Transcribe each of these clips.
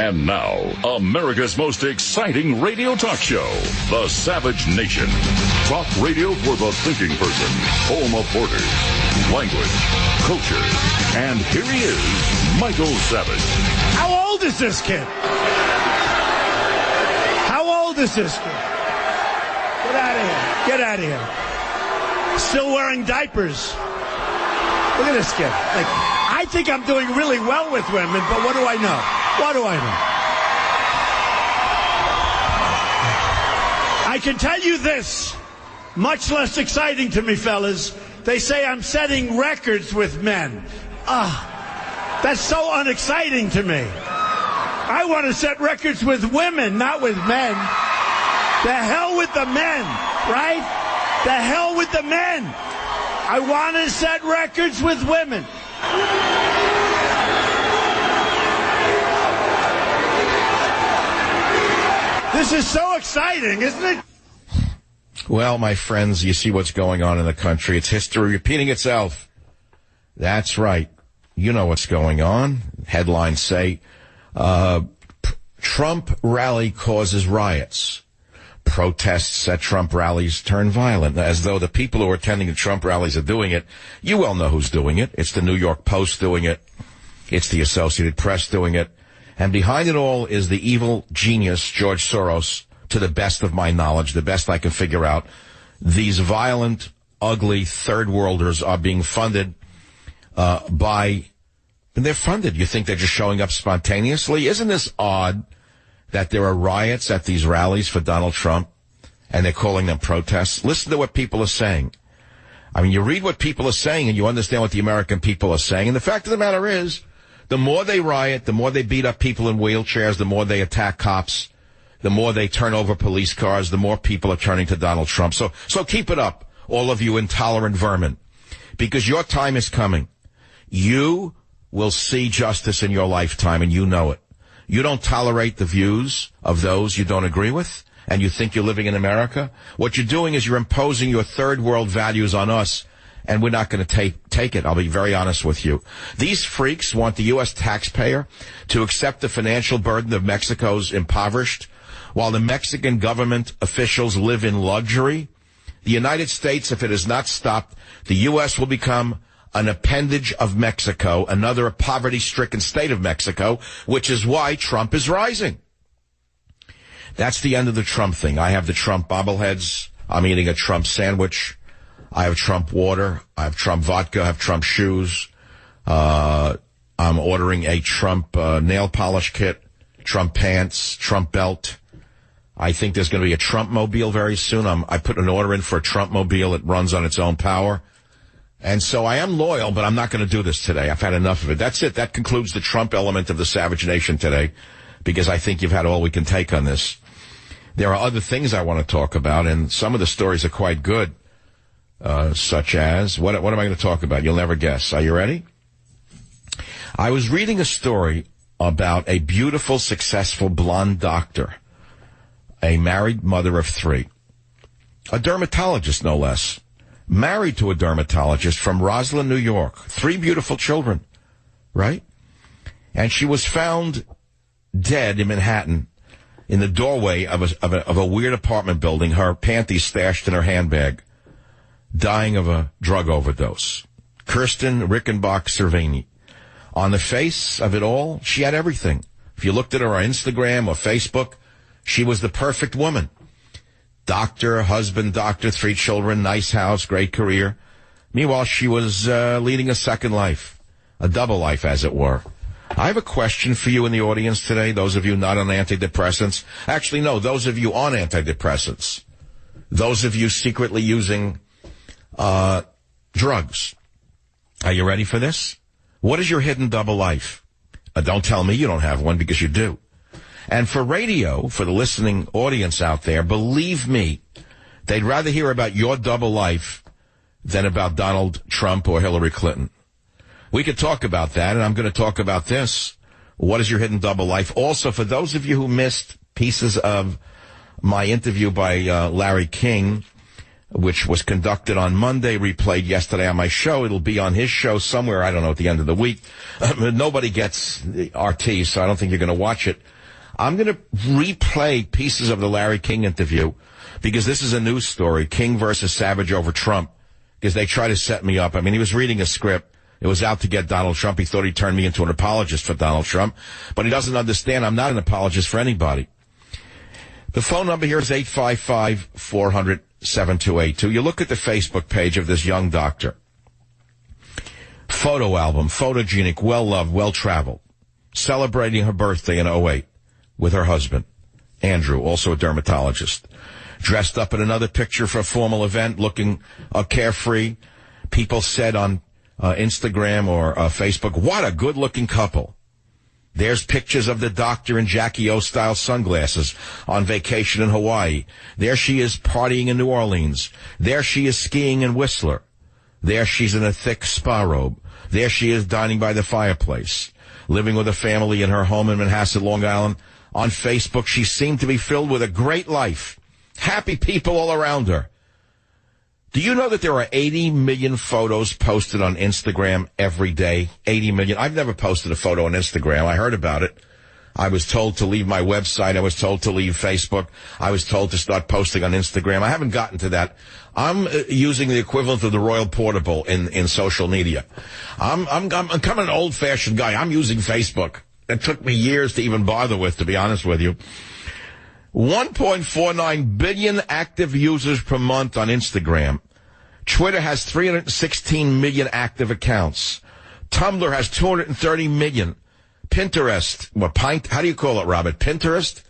And now, America's most exciting radio talk show, The Savage Nation. Talk radio for the thinking person, home of borders, language, culture. And here he is, Michael Savage. How old is this kid? How old is this kid? Get out of here. Get out of here. Still wearing diapers. Look at this kid. Like, I think I'm doing really well with women, but what do I know? What do I know? I can tell you this, much less exciting to me, fellas. They say I'm setting records with men. That's so unexciting to me. I want to set records with women, not with men. The hell with the men, right? The hell with the men. I want to set records with women. This is so exciting, isn't it? Well, my friends, you see what's going on in the country. It's history repeating itself. That's right. You know what's going on. Headlines say, Trump rally causes riots. Protests at Trump rallies turn violent, as though the people who are attending the Trump rallies are doing it. You well know who's doing it. It's the New York Post doing it. It's the Associated Press doing it. And behind it all is the evil genius, George Soros, to the best of my knowledge, the best I can figure out. These violent, ugly third worlders are being funded and they're funded. You think they're just showing up spontaneously? Isn't this odd that there are riots at these rallies for Donald Trump and they're calling them protests? Listen to what people are saying. I mean, you read what people are saying and you understand what the American people are saying. And the fact of the matter is, the more they riot, the more they beat up people in wheelchairs, the more they attack cops, the more they turn over police cars, the more people are turning to Donald Trump. So keep it up, all of you intolerant vermin, because your time is coming. You will see justice in your lifetime, and you know it. You don't tolerate the views of those you don't agree with, and you think you're living in America. What you're doing is you're imposing your third world values on us, and we're not going to take it. I'll be very honest with you. These freaks want the U.S. taxpayer to accept the financial burden of Mexico's impoverished, while the Mexican government officials live in luxury. The United States, if it is not stopped, the U.S. will become an appendage of Mexico, another poverty-stricken state of Mexico, which is why Trump is rising. That's the end of the Trump thing. I have the Trump bobbleheads. I'm eating a Trump sandwich. I have Trump water. I have Trump vodka. I have Trump shoes. I'm ordering a Trump nail polish kit, Trump pants, Trump belt. I think there's going to be a Trump mobile very soon. I put an order in for a Trump mobile. It runs on its own power. And so I am loyal, but I'm not going to do this today. I've had enough of it. That's it. That concludes the Trump element of the Savage Nation today, because I think you've had all we can take on this. There are other things I want to talk about, and some of the stories are quite good, such as, what am I going to talk about? You'll never guess. Are you ready? I was reading a story about a beautiful, successful blonde doctor, a married mother of 3, a dermatologist, no less, married to a dermatologist from Roslyn, New York. 3 beautiful children, right? And she was found dead in Manhattan in the doorway of a weird apartment building, her panties stashed in her handbag, dying of a drug overdose. Kirsten Rickenbach Cervini. On the face of it all, she had everything. If you looked at her on Instagram or Facebook, she was the perfect woman. Doctor, husband, doctor, 3 children, nice house, great career. Meanwhile, she was leading a second life, a double life, as it were. I have a question for you in the audience today, those of you not on antidepressants. Actually, no, those of you on antidepressants. Those of you secretly using drugs. Are you ready for this? What is your hidden double life? Don't tell me you don't have one, because you do. And for radio, for the listening audience out there, believe me, they'd rather hear about your double life than about Donald Trump or Hillary Clinton. We could talk about that, and I'm going to talk about this. What is your hidden double life? Also, for those of you who missed pieces of my interview by Larry King, which was conducted on Monday, replayed yesterday on my show. It'll be on his show somewhere, I don't know, at the end of the week. Nobody gets RT, so I don't think you're going to watch it. I'm going to replay pieces of the Larry King interview because this is a news story, King versus Savage over Trump, because they try to set me up. I mean, he was reading a script. It was out to get Donald Trump. He thought he'd turn me into an apologist for Donald Trump, but he doesn't understand I'm not an apologist for anybody. The phone number here is 855-400-7282. You look at the Facebook page of this young doctor. Photo album, photogenic, well-loved, well-traveled, celebrating her birthday in 2008 with her husband, Andrew, also a dermatologist. Dressed up in another picture for a formal event, looking carefree. People said on Instagram or Facebook, what a good-looking couple. There's pictures of the doctor in Jackie O-style sunglasses on vacation in Hawaii. There she is partying in New Orleans. There she is skiing in Whistler. There she's in a thick spa robe. There she is dining by the fireplace, living with a family in her home in Manhasset, Long Island. On Facebook, she seemed to be filled with a great life. Happy people all around her. Do you know that there are 80 million photos posted on Instagram every day? 80 million. I've never posted a photo on Instagram. I heard about it. I was told to leave my website. I was told to leave Facebook. I was told to start posting on Instagram. I haven't gotten to that. I'm using the equivalent of the Royal Portable in social media. I'm kind of an old-fashioned guy. I'm using Facebook. It took me years to even bother with, to be honest with you. 1.49 billion active users per month on Instagram. Twitter has 316 million active accounts. Tumblr has 230 million. Pinterest, how do you call it, Robert? Pinterest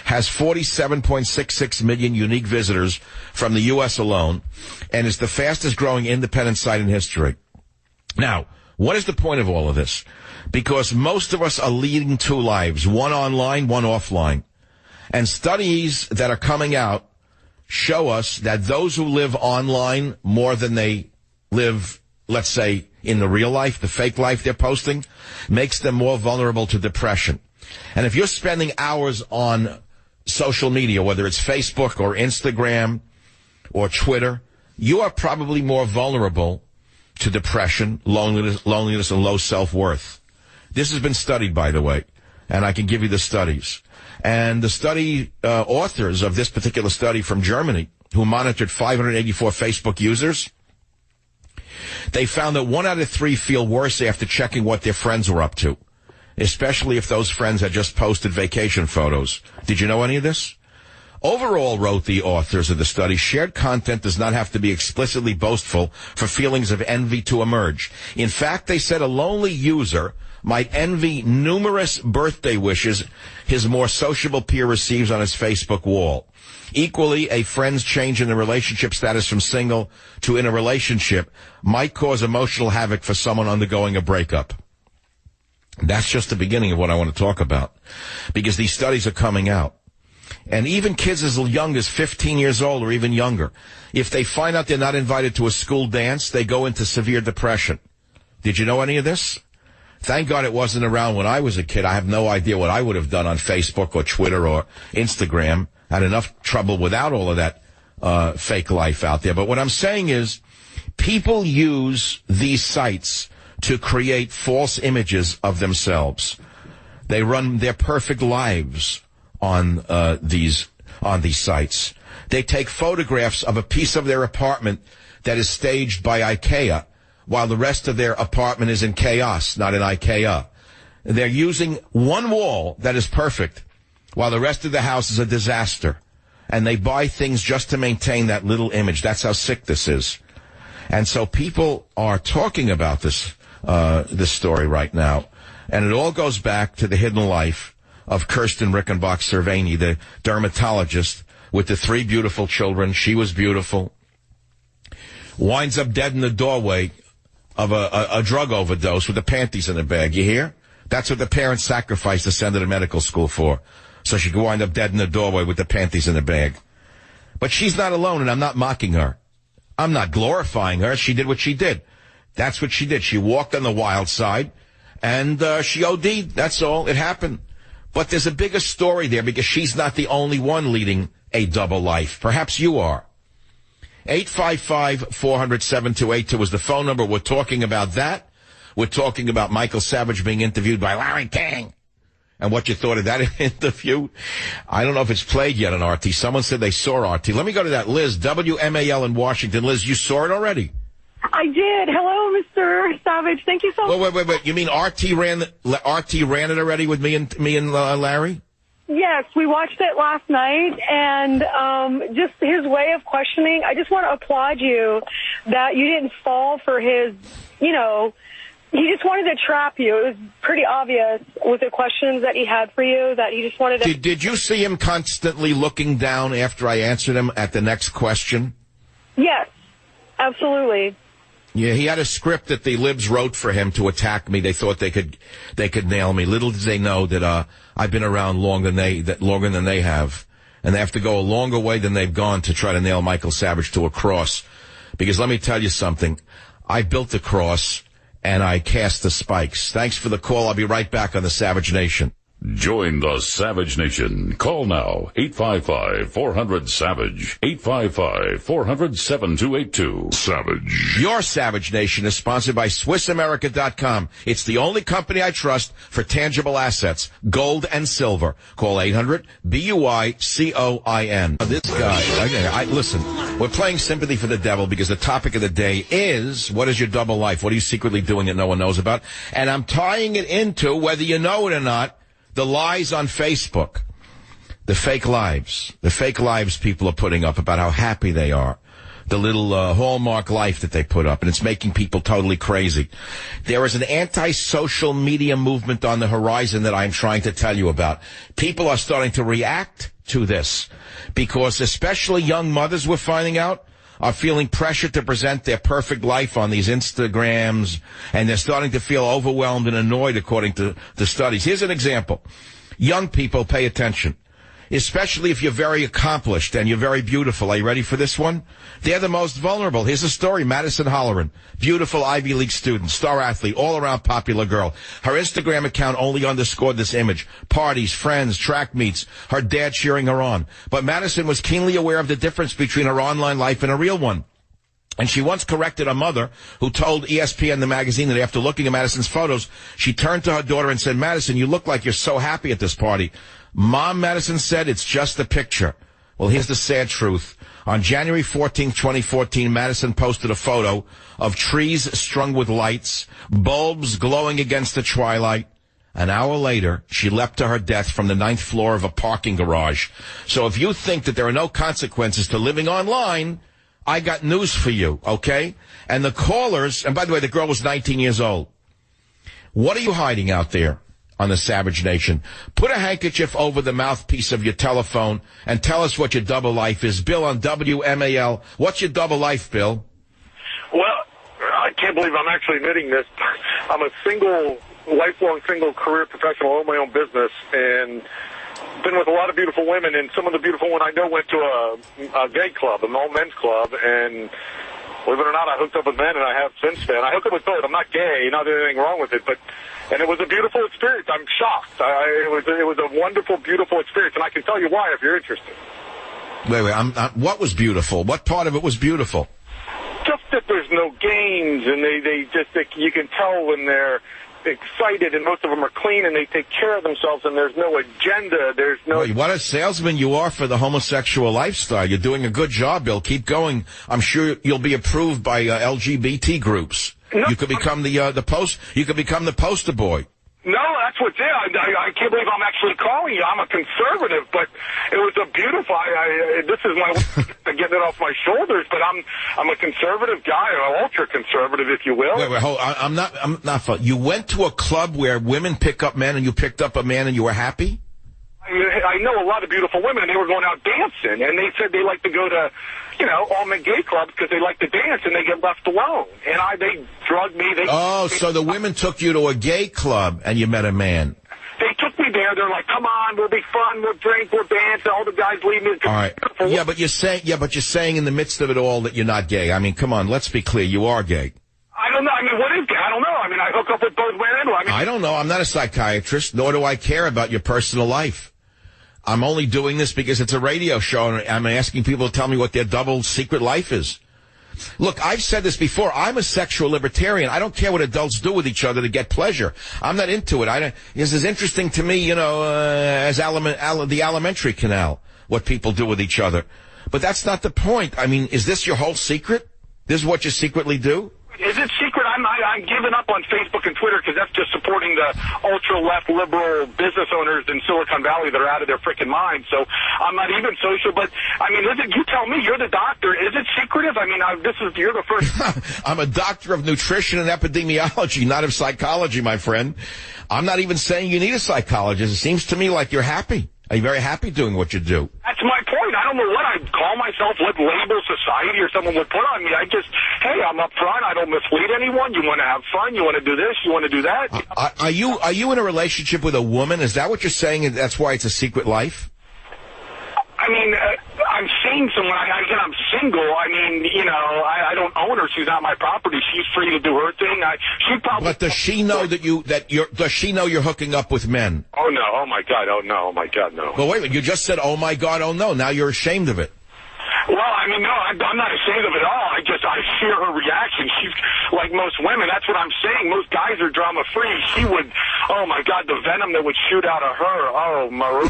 has 47.66 million unique visitors from the U.S. alone, and is the fastest growing independent site in history. Now, what is the point of all of this? Because most of us are leading two lives, one online, one offline. And studies that are coming out show us that those who live online more than they live, let's say, in the real life, the fake life they're posting, makes them more vulnerable to depression. And if you're spending hours on social media, whether it's Facebook or Instagram or Twitter, you are probably more vulnerable to depression, loneliness, and low self-worth. This has been studied, by the way, and I can give you the studies. And the study authors of this particular study from Germany, who monitored 584 Facebook users, they found that 1 out of 3 feel worse after checking what their friends were up to, especially if those friends had just posted vacation photos. Did you know any of this? Overall, wrote the authors of the study, shared content does not have to be explicitly boastful for feelings of envy to emerge. In fact, they said a lonely user might envy numerous birthday wishes his more sociable peer receives on his Facebook wall. Equally, a friend's change in the relationship status from single to in a relationship might cause emotional havoc for someone undergoing a breakup. That's just the beginning of what I want to talk about, because these studies are coming out. And even kids as young as 15 years old or even younger, if they find out they're not invited to a school dance, they go into severe depression. Did you know any of this? Thank God it wasn't around when I was a kid. I have no idea what I would have done on Facebook or Twitter or Instagram. I had enough trouble without all of that fake life out there. But what I'm saying is people use these sites to create false images of themselves. They run their perfect lives on these sites. They take photographs of a piece of their apartment that is staged by IKEA, while the rest of their apartment is in chaos, not in IKEA. They're using one wall that is perfect, while the rest of the house is a disaster. And they buy things just to maintain that little image. That's how sick this is. And so people are talking about this story right now. And it all goes back to the hidden life of Kirsten Rickenbach-Cerveny, the dermatologist with the 3 beautiful children. She was beautiful. Winds up dead in the doorway of a drug overdose with the panties in the bag. You hear? That's what the parents sacrificed to send her to medical school for. So she could wind up dead in the doorway with the panties in the bag. But she's not alone, and I'm not mocking her. I'm not glorifying her. She did what she did. That's what she did. She walked on the wild side, and she OD'd. That's all. It happened. But there's a bigger story there, because she's not the only one leading a double life. Perhaps you are. 855-400-7282 is the phone number. We're talking about that. We're talking about Michael Savage being interviewed by Larry King. And what you thought of that interview? I don't know if it's played yet on RT. Someone said they saw RT. Let me go to that. Liz, WMAL in Washington. Liz, you saw it already? I did. Hello, Mr. Savage. Thank you so much. Wait. You mean RT ran it already with me and Larry? Yes, we watched it last night, and just his way of questioning, I just want to applaud you that you didn't fall for his, he just wanted to trap you. It was pretty obvious with the questions that he had for you that he just wanted to... Did you see him constantly looking down after I answered him at the next question? Yes, absolutely. Yeah, he had a script that the libs wrote for him to attack me. They thought they could nail me. Little did they know that I've been around longer than they have, and they have to go a longer way than they've gone to try to nail Michael Savage to a cross. Because let me tell you something, I built the cross and I cast the spikes. Thanks for the call. I'll be right back on the Savage Nation. Join the Savage Nation. Call now, 855-400-SAVAGE, 855-400-7282. Savage. Your Savage Nation is sponsored by SwissAmerica.com. It's the only company I trust for tangible assets, gold and silver. Call 800-BUICOIN. This guy, listen, we're playing Sympathy for the Devil because the topic of the day is, what is your double life? What are you secretly doing that no one knows about? And I'm tying it into, whether you know it or not, the lies on Facebook, the fake lives people are putting up about how happy they are, the little Hallmark life that they put up, and it's making people totally crazy. There is an anti-social media movement on the horizon that I'm trying to tell you about. People are starting to react to this because especially young mothers, we're finding out, are feeling pressure to present their perfect life on these Instagrams, and they're starting to feel overwhelmed and annoyed, according to the studies. Here's an example. Young people, pay attention, especially if you're very accomplished and you're very beautiful. Are you ready for this one? They're the most vulnerable. Here's a story. Madison Holleran, beautiful Ivy League student, star athlete, all-around popular girl. Her Instagram account only underscored this image. Parties, friends, track meets, her dad cheering her on. But Madison was keenly aware of the difference between her online life and a real one. And she once corrected her mother, who told ESPN, the magazine, that after looking at Madison's photos, she turned to her daughter and said, "Madison, you look like you're so happy at this party." "Mom," Madison said, "it's just a picture." Well, here's the sad truth. On January 14th, 2014, Madison posted a photo of trees strung with lights, bulbs glowing against the twilight. An hour later, she leapt to her death from the 9th floor of a parking garage. So if you think that there are no consequences to living online, I got news for you, okay? And the callers, and by the way, the girl was 19 years old. What are you hiding out there on the Savage Nation? Put a handkerchief over the mouthpiece of your telephone and tell us what your double life is. Bill on WMAL. What's your double life, Bill? Well, I can't believe I'm actually admitting this. I'm a lifelong single career professional, own my own business, and been with a lot of beautiful women, and some of the beautiful women I know went to a gay club, an all-men's club, and believe it or not, I hooked up with men, and I have since then. I hooked up with both. I'm not gay, not there's anything wrong with it, and it was a beautiful experience. I'm shocked. It was a wonderful, beautiful experience, and I can tell you why if you're interested. Wait, what was beautiful? What part of it was beautiful? Just that there's no games, and you can tell when they're excited, and most of them are clean, and they take care of themselves, and there's no agenda. There's no... Well, what a salesman you are for the homosexual lifestyle. You're doing a good job, Bill. Keep going. I'm sure you'll be approved by LGBT groups. No, you could become You could become the poster boy. No, that's what's it. I can't believe I'm actually calling you. I'm a conservative, but it was a beautiful. This is my getting it off my shoulders, but I'm a conservative guy, an ultra conservative, if you will. Wait, hold on. I'm not. You went to a club where women pick up men, and you picked up a man, and you were happy? I know a lot of beautiful women, and they were going out dancing, and they said they like to go to, all-men gay clubs because they like to dance, and they get left alone. And they drugged me. So the women took you to a gay club, and you met a man. They took me there. They're like, "Come on, we'll be fun, we'll drink, we'll dance." All the guys leave me. All right. Yeah, but you're saying in the midst of it all that you're not gay. I mean, come on, let's be clear. You are gay. I don't know. I mean, what is gay? I don't know. I mean, I hook up with both women. I don't know. I'm not a psychiatrist, nor do I care about your personal life. I'm only doing this because it's a radio show, and I'm asking people to tell me what their double secret life is. Look, I've said this before. I'm a sexual libertarian. I don't care what adults do with each other to get pleasure. I'm not into it. This is interesting to me, as the alimentary canal, what people do with each other. But that's not the point. I mean, is this your whole secret? This is what you secretly do? Is it secret? I'm giving up on Facebook and Twitter because that's just supporting the ultra-left liberal business owners in Silicon Valley that are out of their freaking minds. So I'm not even social. But, I mean, you tell me, you're the doctor. Is it secretive? I mean, you're the first. I'm a doctor of nutrition and epidemiology, not of psychology, my friend. I'm not even saying you need a psychologist. It seems to me like you're happy. Are you very happy doing what you do? That's my point. I don't know what I'd call myself, what label society or someone would put on me. Hey, I'm up front. I don't mislead anyone. You want to have fun. You want to do this. You want to do that. Are you in a relationship with a woman? Is that what you're saying? That's why it's a secret life? I mean, I'm seeing someone. Again, I'm single. I mean, I don't own her. She's not my property. She's free to do her thing. She probably. But does she know does she know you're hooking up with men? Oh no! Oh my God! Oh no! Oh my God! No! Well, wait a minute. You just said, "Oh my God! Oh no!" Now you're ashamed of it. Well, I mean, no, I'm not ashamed of it all. I fear her reaction. She's like most women. That's what I'm saying. Most guys are drama-free. She would, oh, my God, the venom that would shoot out of her. Oh, Maru.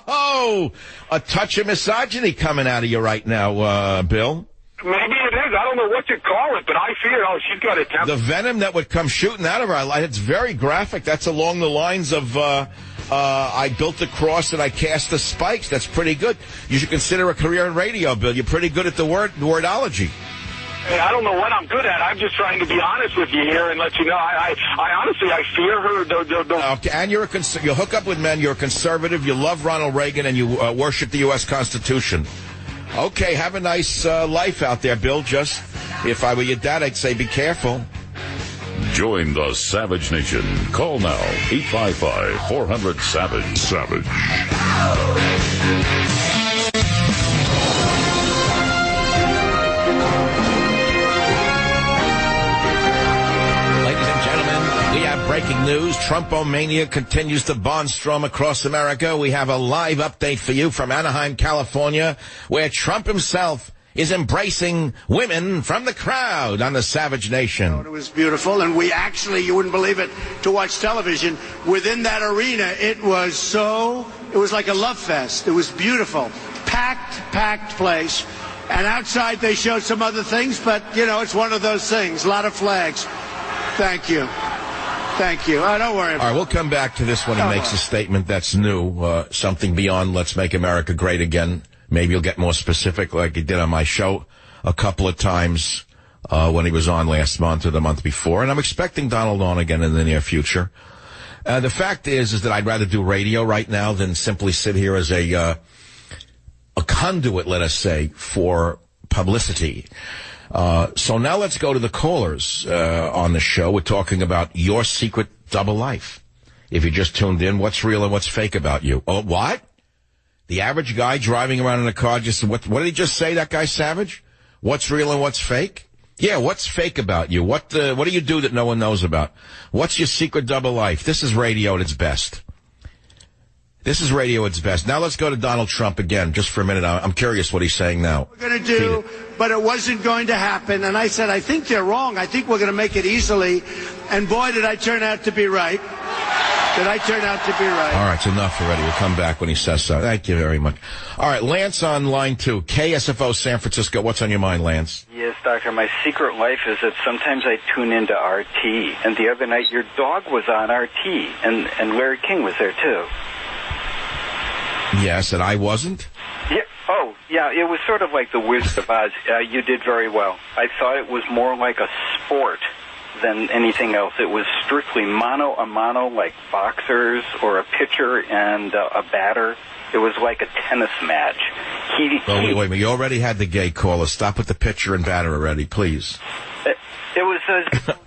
Oh, a touch of misogyny coming out of you right now, Bill. Maybe it is. I don't know what to call it, but I fear, she's got a temper. The venom that would come shooting out of her, it's very graphic. That's along the lines of, I built the cross and I cast the spikes. That's pretty good. You should consider a career in radio, Bill. You're pretty good at the wordology. Hey, I don't know what I'm good at. I'm just trying to be honest with you here and let you know. I honestly, I fear her. Okay, and you hook up with men. You're a conservative. You love Ronald Reagan, and you worship the U.S. Constitution. Okay, have a nice life out there, Bill. Just, if I were your dad, I'd say be careful. Join the Savage Nation. Call now, 855-400-SAVAGE. Savage. Ladies and gentlemen, we have breaking news. Trumpomania continues to barnstorm across America. We have a live update for you from Anaheim, California, where Trump himself is embracing women from the crowd on the Savage Nation. It was beautiful, and we actually, you wouldn't believe it, to watch television. Within that arena, it was like a love fest. It was beautiful. Packed place. And outside they showed some other things, but, it's one of those things. A lot of flags. Thank you. Thank you. Don't worry about it. All right, we'll come back to this when he makes a statement that's new, something beyond Let's Make America Great Again. Maybe you'll get more specific like he did on my show a couple of times when he was on last month or the month before. And I'm expecting Donald on again in the near future. The fact is that I'd rather do radio right now than simply sit here as a conduit, let us say, for publicity. So now let's go to the callers on the show. We're talking about your secret double life. If you just tuned in, what's real and what's fake about you? Oh, what? The average guy driving around in a car what did he just say, that guy Savage? What's real and what's fake? Yeah, what's fake about you? What do you do that no one knows about? What's your secret double life? This is radio at its best. This is radio at its best. Now let's go to Donald Trump again, just for a minute. I'm curious what he's saying now. We're going to do, but it wasn't going to happen. And I said, I think they're wrong. I think we're going to make it easily. And boy, did I turn out to be right. All right, it's enough already. We'll come back when he says so. Thank you very much. All right, Lance on line 2. KSFO San Francisco. What's on your mind, Lance? Yes, Doctor. My secret life is that sometimes I tune into RT. And the other night, your dog was on RT. And Larry King was there, too. Yes, and I wasn't? Yeah. Oh, yeah, it was sort of like The Wizard of Oz. You did very well. I thought it was more like a sport than anything else. It was strictly mano a mano, like boxers or a pitcher and a batter. It was like a tennis match. Wait a minute. You already had the gay caller. Stop with the pitcher and batter already, please. It was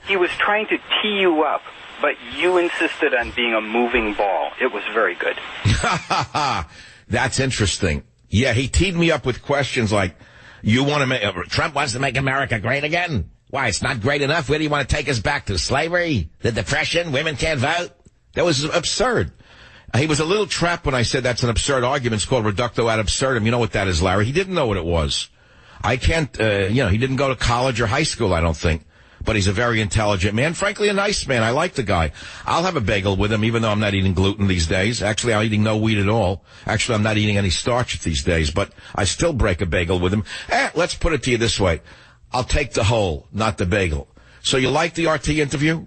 he was trying to tee you up, but you insisted on being a moving ball. It was very good. That's interesting. Yeah, he teed me up with questions like, Trump wants to make America great again. Why, it's not great enough? Where do you want to take us back to? Slavery? The Depression? Women can't vote? That was absurd. He was a little trapped when I said that's an absurd argument. It's called reductio ad absurdum. You know what that is, Larry. He didn't know what it was. I can't, he didn't go to college or high school, I don't think. But he's a very intelligent man. Frankly, a nice man. I like the guy. I'll have a bagel with him, even though I'm not eating gluten these days. Actually, I'm eating no wheat at all. Actually, I'm not eating any starch these days, but I still break a bagel with him. Let's put it to you this way. I'll take the whole, not the bagel. So you like the RT interview?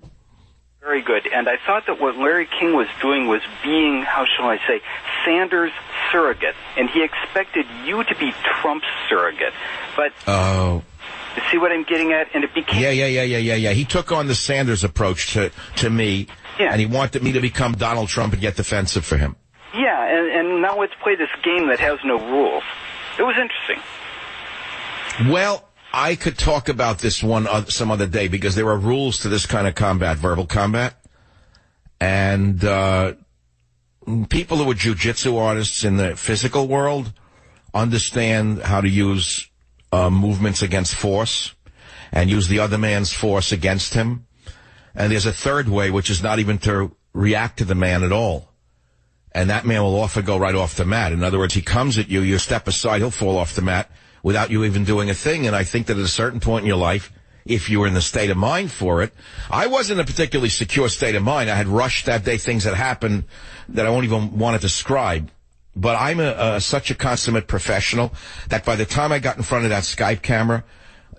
Very good. And I thought that what Larry King was doing was being, how shall I say, Sanders' surrogate. And he expected you to be Trump's surrogate. But... Oh... You see what I'm getting at? And it became... Yeah. He took on the Sanders approach to me, and he wanted me to become Donald Trump and get defensive for him. Yeah, and now let's play this game that has no rules. It was interesting. Well, I could talk about this some other day, because there are rules to this kind of combat, verbal combat. And people who are jiu-jitsu artists in the physical world understand how to use... movements against force, and use the other man's force against him. And there's a third way, which is not even to react to the man at all. And that man will often go right off the mat. In other words, he comes at you, you step aside, he'll fall off the mat without you even doing a thing. And I think that at a certain point in your life, if you were in the state of mind for it, I wasn't in a particularly secure state of mind. I had rushed that day, things that happened that I won't even want to describe. But I'm such a consummate professional that by the time I got in front of that Skype camera,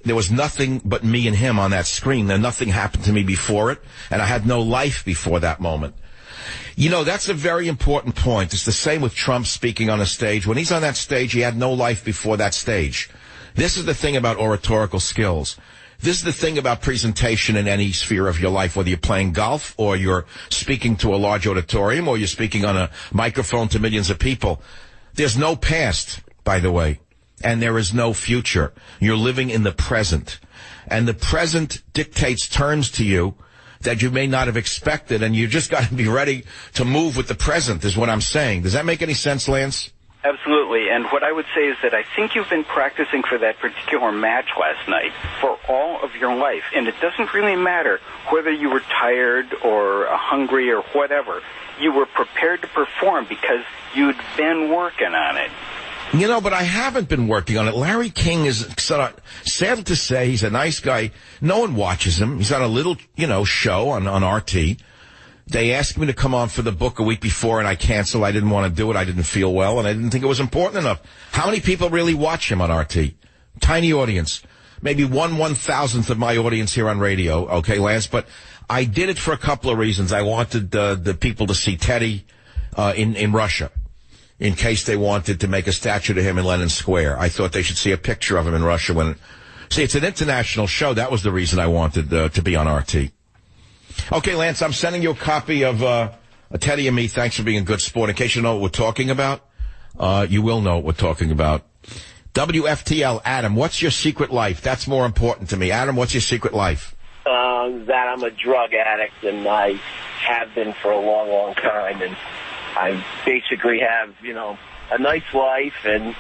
there was nothing but me and him on that screen. And nothing happened to me before it, and I had no life before that moment. You know, that's a very important point. It's the same with Trump speaking on a stage. When he's on that stage, he had no life before that stage. This is the thing about oratorical skills. This is the thing about presentation in any sphere of your life, whether you're playing golf or you're speaking to a large auditorium or you're speaking on a microphone to millions of people. There's no past, by the way, and there is no future. You're living in the present, and the present dictates terms to you that you may not have expected, and you just got to be ready to move with the present, is what I'm saying. Does that make any sense, Lance? Absolutely, and what I would say is that I think you've been practicing for that particular match last night for all of your life, and it doesn't really matter whether you were tired or hungry or whatever. You were prepared to perform because you'd been working on it. You know, but I haven't been working on it. Larry King is, sad to say, he's a nice guy. No one watches him. He's on a little, show on RT. They asked me to come on for the book a week before, and I canceled. I didn't want to do it. I didn't feel well, and I didn't think it was important enough. How many people really watch him on RT? Tiny audience. Maybe 1/1000th of my audience here on radio. Okay, Lance? But I did it for a couple of reasons. I wanted the people to see Teddy in Russia, in case they wanted to make a statue to him in Lenin Square. I thought they should see a picture of him in Russia. See, it's an international show. That was the reason I wanted to be on RT. Okay, Lance, I'm sending you a copy of Teddy and Me. Thanks for being a good sport. In case you know what we're talking about, you will know what we're talking about. WFTL, Adam, what's your secret life? That's more important to me. Adam, what's your secret life? That I'm a drug addict, and I have been for a long, long time. And I basically have, a nice life and,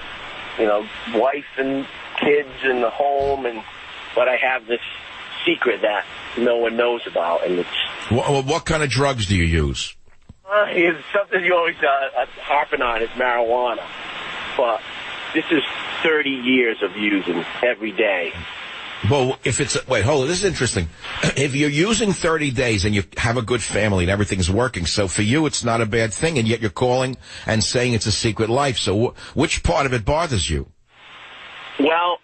wife and kids and a home, but I have this secret that no one knows about, and it's... What kind of drugs do you use? It's something you always harping on is marijuana, but this is 30 years of using every day. Well, wait, hold on, this is interesting. If you're using 30 days and you have a good family and everything's working, so for you it's not a bad thing, and yet you're calling and saying it's a secret life, so which part of it bothers you? Well,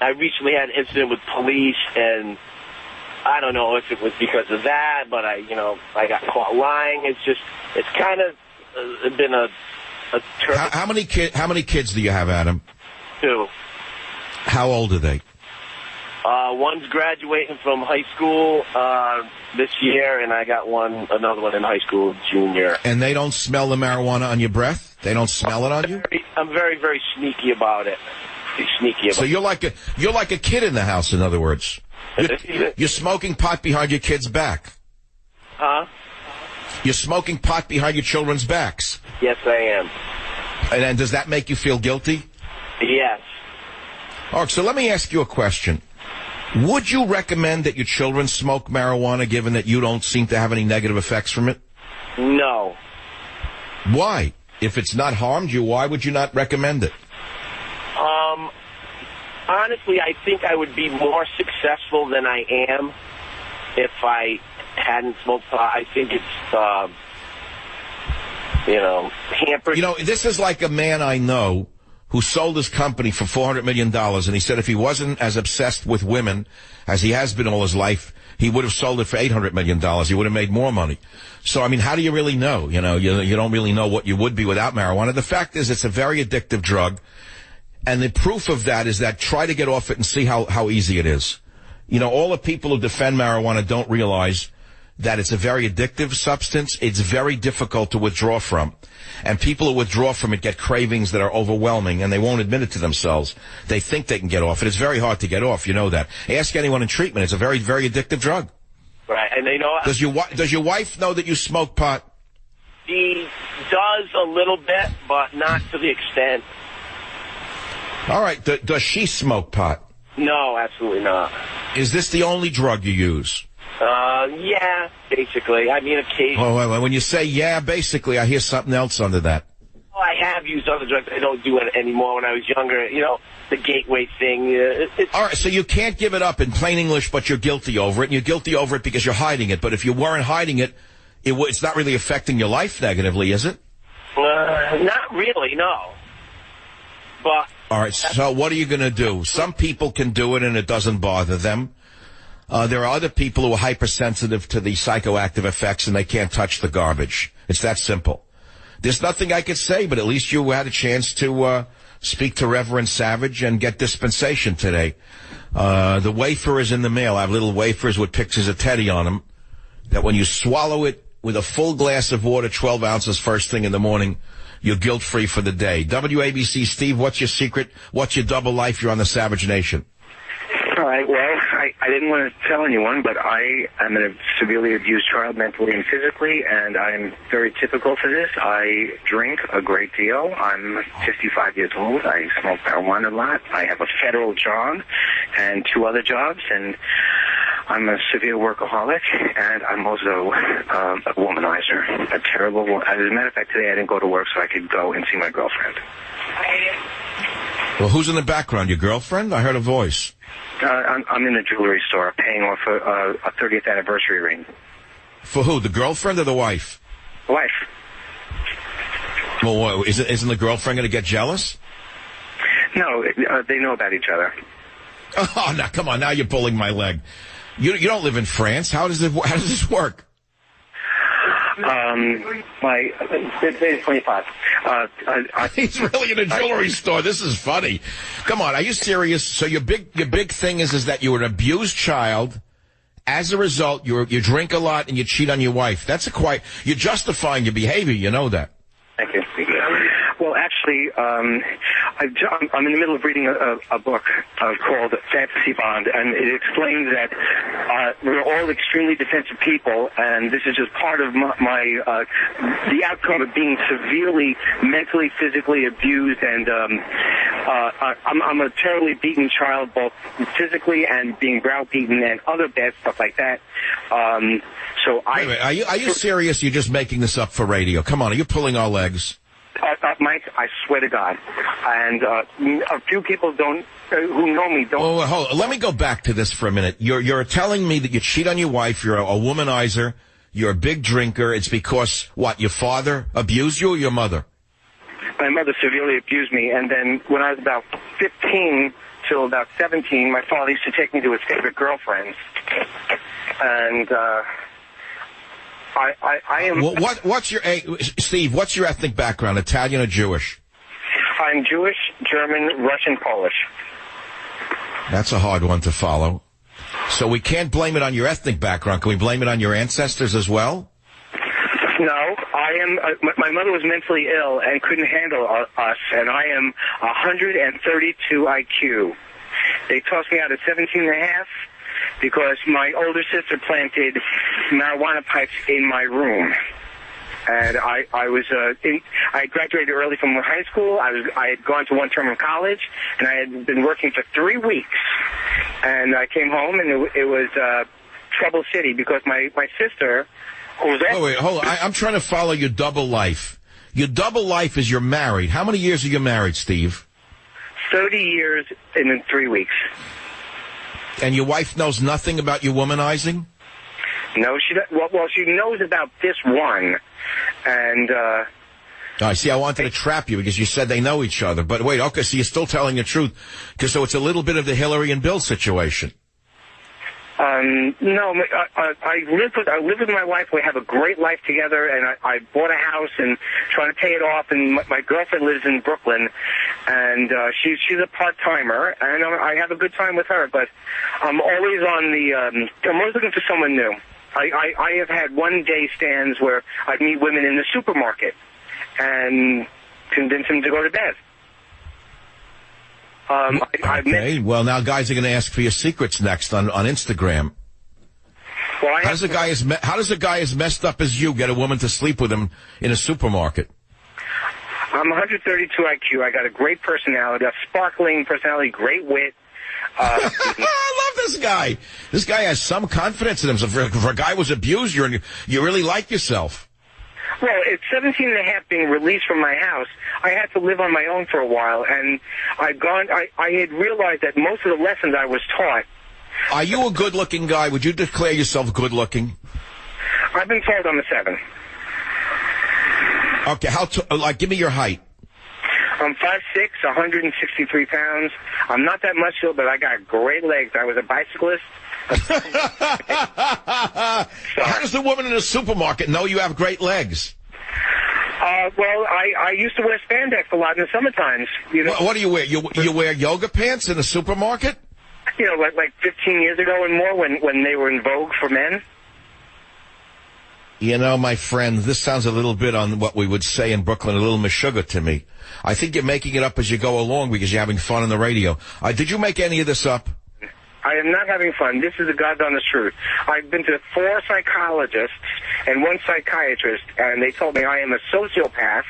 I recently had an incident with police, and I don't know if it was because of that, but I got caught lying. It's kind of been a How many kids do you have, Adam? 2. How old are they? One's graduating from high school this year, and I got another one in high school, junior. And they don't smell the marijuana on your breath? They don't smell it on you? I'm very, very sneaky about it. So you're like a kid in the house, in other words. You're smoking pot behind your kids' back. Huh? You're smoking pot behind your children's backs. Yes, I am. And does that make you feel guilty? Yes. All right, so let me ask you a question. Would you recommend that your children smoke marijuana, given that you don't seem to have any negative effects from it? No. Why? If it's not harmed you, why would you not recommend it? honestly, I think I would be more successful than I am if I hadn't smoked pot. I think it's, hampered. You know, this is like a man I know who sold his company for $400 million, and he said if he wasn't as obsessed with women as he has been all his life, he would have sold it for $800 million. He would have made more money. So, I mean, how do you really know? You know, you don't really know what you would be without marijuana. The fact is, it's a very addictive drug, and the proof of that is that try to get off it and see how easy it is. You know, all the people who defend marijuana don't realize that it's a very addictive substance. It's very difficult to withdraw from. And people who withdraw from it get cravings that are overwhelming, and they won't admit it to themselves. They think they can get off it. It's very hard to get off. You know that. Ask anyone in treatment. It's a very, very addictive drug. Right, and they know... Does your wife know that you smoke pot? She does a little bit, but not to the extent. All right. Does she smoke pot? No, absolutely not. Is this the only drug you use? Yeah, basically. I mean, occasionally. Oh, when you say yeah, basically, I hear something else under that. Well, I have used other drugs. I don't do it anymore. When I was younger, you know, the gateway thing. All right, so you can't give it up in plain English, but you're guilty over it, and you're guilty over it because you're hiding it. But if you weren't hiding it, it's not really affecting your life negatively, is it? Not really, no. But all right, so what are you going to do? Some people can do it, and it doesn't bother them. There are other people who are hypersensitive to the psychoactive effects, and they can't touch the garbage. It's that simple. There's nothing I could say, but at least you had a chance to speak to Reverend Savage and get dispensation today. The wafer is in the mail. I have little wafers with pictures of Teddy on them that when you swallow it with a full glass of water, 12 ounces first thing in the morning, you're guilt-free for the day. WABC, Steve, what's your secret? What's your double life? You're on the Savage Nation. All right, well, I didn't want to tell anyone, but I am a severely abused child mentally and physically, and I'm very typical for this. I drink a great deal. I'm 55 years old. I smoke marijuana a lot. I have a federal job and 2 other jobs, and I'm a severe workaholic, and I'm also a womanizer, a terrible woman. As a matter of fact, today I didn't go to work so I could go and see my girlfriend. Well, who's in the background? Your girlfriend? I heard a voice. I'm in a jewelry store paying off a 30th anniversary ring. For who? The girlfriend or the wife? Wife. Well, isn't the girlfriend going to get jealous? No, they know about each other. Oh, now come on! Now you're pulling my leg. You don't live in France. How does this work? Today's 25. He's really in a jewelry store. This is funny. Come on, are you serious? So your big thing is that you were an abused child. As a result, you drink a lot and you cheat on your wife. You're justifying your behavior. You know that. Thank you. Well, actually, I'm in the middle of reading a book called Fantasy Bond, and it explains that we're all extremely defensive people, and this is just part of the outcome of being severely mentally, physically abused, and I'm a terribly beaten child, both physically and being browbeaten and other bad stuff like that. Wait a minute, are you serious? You're just making this up for radio? Come on, are you pulling our legs? Mike, I swear to God, and a few people who know me don't. Oh, hold on. Let me go back to this for a minute. You're telling me that you cheat on your wife. You're a womanizer. You're a big drinker. It's because what? Your father abused you, or your mother? My mother severely abused me, and then when I was about 15 till about 17, my father used to take me to his favorite girlfriends, and. I am. What's your Steve? What's your ethnic background? Italian or Jewish? I'm Jewish, German, Russian, Polish. That's a hard one to follow. So we can't blame it on your ethnic background. Can we blame it on your ancestors as well? No, I am. My mother was mentally ill and couldn't handle us, and I am 132 IQ. They tossed me out at 17 and a half. Because my older sister planted marijuana pipes in my room, and I graduated early from high school. I had gone to one term of college, and I had been working for 3 weeks. And I came home, and it was Trouble City because my sister, who was wait, hold on. I'm trying to follow your double life. Your double life is you're married. How many years are you married, Steve? 30 years in 3 weeks. And your wife knows nothing about you womanizing? No, she knows about this one, and I see. I wanted to trap you because you said they know each other. But wait, okay, so you're still telling the truth. So it's a little bit of the Hillary and Bill situation. No, I live with my wife. We have a great life together, and I bought a house and trying to pay it off. And my girlfriend lives in Brooklyn, and she's a part-timer, and I have a good time with her. But I'm always I'm always looking for someone new. I have had one-day stands where I'd meet women in the supermarket and convince them to go to bed. Okay. Well, now guys are going to ask for your secrets next on Instagram. Well, how does a guy as messed up as you get a woman to sleep with him in a supermarket? I'm 132 IQ. I got a great personality, a sparkling personality, great wit. I love this guy. This guy has some confidence in himself. For a guy who was abused, you really like yourself. Well, at 17 and a half, being released from my house, I had to live on my own for a while, and I had realized that most of the lessons I was taught. Are you a good-looking guy? Would you declare yourself good-looking? I've been told I'm a 7. Okay, give me your height. I'm 5'6", 163 pounds. I'm not that much, though, but I got great legs. I was a bicyclist. How does the woman in the supermarket know you have great legs? Well, I used to wear spandex a lot in the summer times. You know? What do you wear? You wear yoga pants in the supermarket? You know, like 15 years ago and more when they were in vogue for men. You know, my friend, this sounds a little bit on what we would say in Brooklyn, a little meshuggah to me. I think you're making it up as you go along because you're having fun on the radio. Did you make any of this up? I am not having fun. This is the God's honest truth. I've been to 4 psychologists and 1 psychiatrist, and they told me I am a sociopath.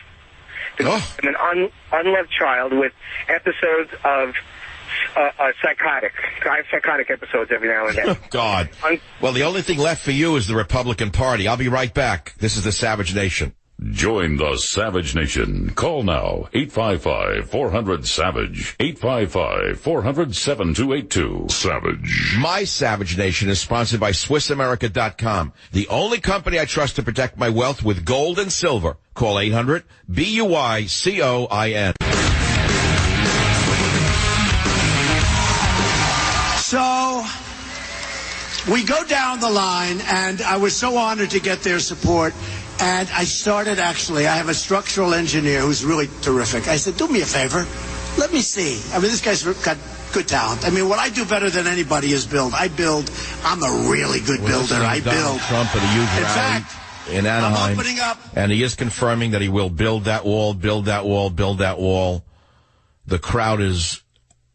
I'm an unloved child with episodes of psychotic. I have psychotic episodes every now and then. Oh, God. Well, the only thing left for you is the Republican Party. I'll be right back. This is the Savage Nation. Join the Savage Nation. Call now, 855-400-SAVAGE, 855-400-7282. Savage. My Savage Nation is sponsored by SwissAmerica.com, the only company I trust to protect my wealth with gold and silver. Call 800-BUICOIN. So, we go down the line, and I was so honored to get their support. And I started, actually, I have a structural engineer who's really terrific. I said, do me a favor, let me see. I mean, this guy's got good talent. I mean, what I do better than anybody is build. I'm a really good builder. I build. Trump at a huge rally in Anaheim. I'm opening up. And he is confirming that he will build that wall, build that wall, build that wall. The crowd is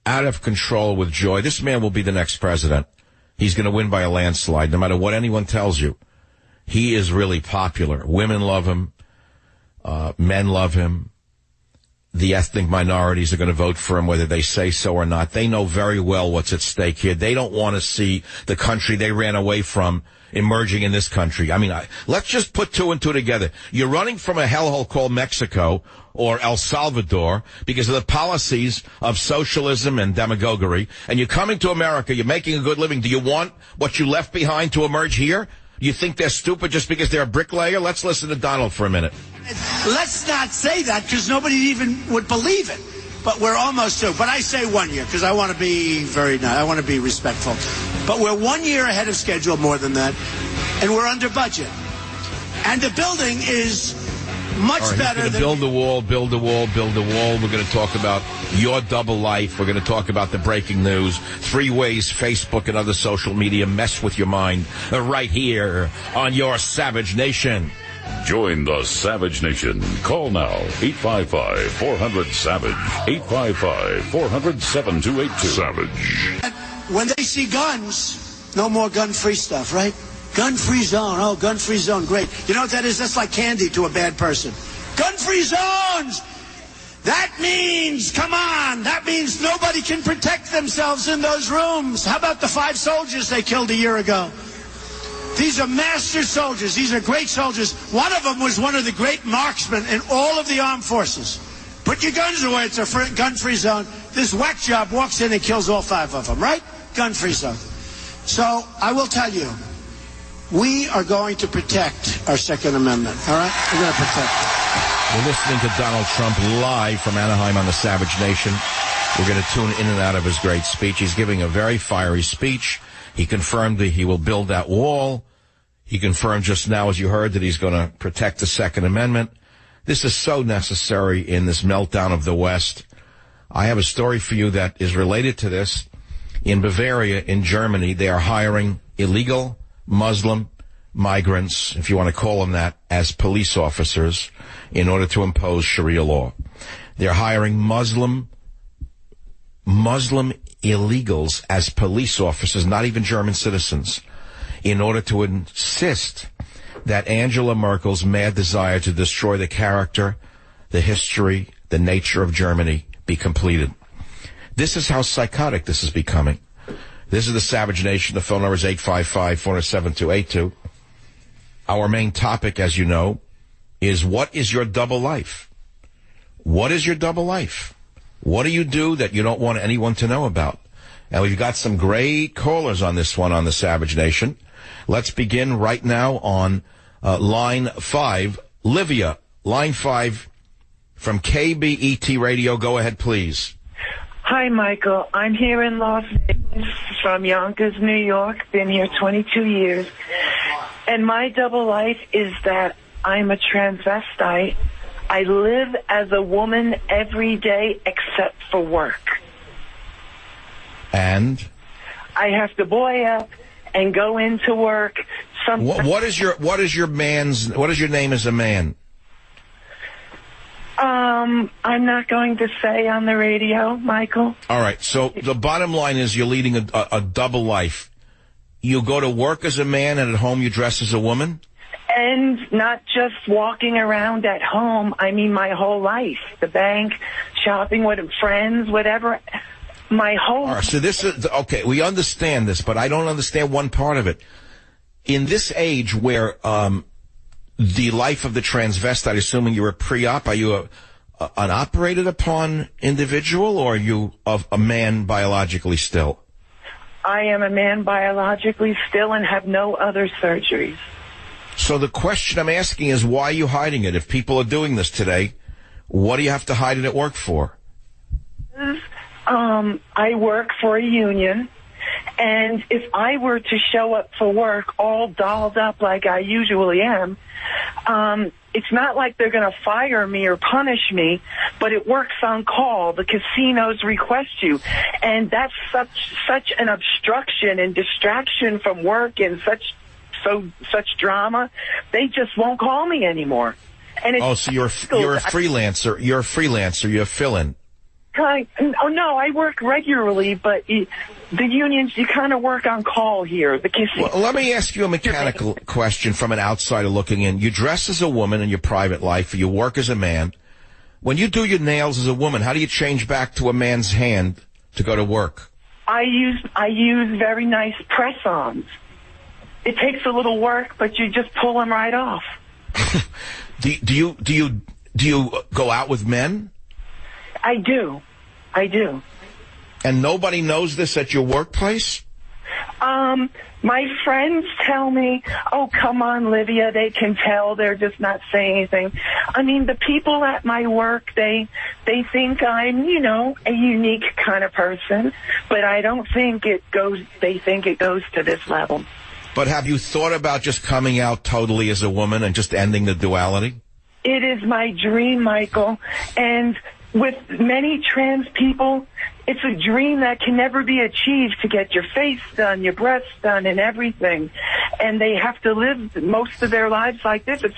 out of control with joy. This man will be the next president. He's going to win by a landslide, no matter what anyone tells you. He is really popular. Women love him. Men love him. The ethnic minorities are going to vote for him, whether they say so or not. They know very well what's at stake here. They don't want to see the country they ran away from emerging in this country. I mean, let's just put 2 and 2 together. You're running from a hellhole called Mexico or El Salvador because of the policies of socialism and demagoguery, and you're coming to America. You're making a good living. Do you want what you left behind to emerge here? You think they're stupid just because they're a bricklayer? Let's listen to Donald for a minute. Let's not say that because nobody even would believe it. But we're almost through. But I say 1 year because I want to be I want to be respectful. But we're 1 year ahead of schedule, more than that, and we're under budget. And the building is much better than... Build the wall, build the wall, build the wall. We're going to talk about your double life. We're going to talk about the breaking news. 3 ways Facebook and other social media mess with your mind right here on your Savage Nation. Join the Savage Nation. Call now, 855-400-SAVAGE, 855-400-7282. Savage. When they see guns, no more gun-free stuff, right? Gun-free zone. Oh, gun-free zone. Great. You know what that is? That's like candy to a bad person. Gun-free zones! That means, come on, that means nobody can protect themselves in those rooms. How about the 5 soldiers they killed a year ago? These are master soldiers. These are great soldiers. One of them was one of the great marksmen in all of the armed forces. Put Put your guns away. It's a gun-free zone. This whack job walks in and kills all 5 of them, right? Gun-free zone. So I will tell you, we are going to protect our Second Amendment, all right? We're going to protect it. We're listening to Donald Trump live from Anaheim on the Savage Nation. We're going to tune in and out of his great speech. He's giving a very fiery speech. He confirmed that he will build that wall. He confirmed just now, as you heard, that he's going to protect the Second Amendment. This is so necessary in this meltdown of the West. I have a story for you that is related to this. In Bavaria, in Germany, they are hiring illegal Muslim migrants, if you want to call them that, as police officers in order to impose Sharia law. They're hiring Muslim illegals as police officers, not even German citizens, in order to insist that Angela Merkel's mad desire to destroy the character, the history, the nature of Germany be completed. This is how psychotic this is becoming. This is the Savage Nation. The phone number is 855-407-282. Our main topic, as you know, is what is your double life? What is your double life? What do you do that you don't want anyone to know about? And we've got some great callers on this one on the Savage Nation. Let's begin right now on line 5. Livia, line 5 from KBET Radio. Go ahead, please. Hi, Michael. I'm here in Las Vegas from Yonkers, New York. Been here 22 years. And my double life is that I'm a transvestite. I live as a woman every day except for work. And? I have to boy up and go into work. What is your name as a man? I'm not going to say on the radio, Michael. All right. So the bottom line is you're leading a double life. You go to work as a man and at home you dress as a woman? And not just walking around at home. I mean my whole life. The bank, shopping with friends, whatever. My whole... All right, so this is... Okay, we understand this, but I don't understand one part of it. In this age where the life of the transvestite, assuming you're a pre-op, are you an operated upon individual, or are you a man biologically still? I am a man biologically still and have no other surgeries. So the question I'm asking is, why are you hiding it? If people are doing this today, what do you have to hide it at work for? I work for a union, and if I were to show up for work all dolled up like I usually am, it's not like they're going to fire me or punish me, but it works on call. The casinos request you, and that's such an obstruction and distraction from work and such drama. They just won't call me anymore. And it's so you're a freelancer. You're a freelancer. You're a fill-in. Oh, no, I work regularly, but the unions, you kind of work on call here. Well, let me ask you a mechanical question from an outsider looking in. You dress as a woman in your private life, you work as a man. When you do your nails as a woman, how do you change back to a man's hand to go to work? I use very nice press-ons. It takes a little work, but you just pull them right off. Do you go out with men? I do. And nobody knows this at your workplace? My friends tell me, oh, come on, Livia, they can tell. They're just not saying anything. I mean, the people at my work, they think I'm, a unique kind of person, but I don't think they think it goes to this level. But have you thought about just coming out totally as a woman and just ending the duality? It is my dream, Michael, and with many trans people, it's a dream that can never be achieved, to get your face done, your breasts done, and everything. And they have to live most of their lives like this. It's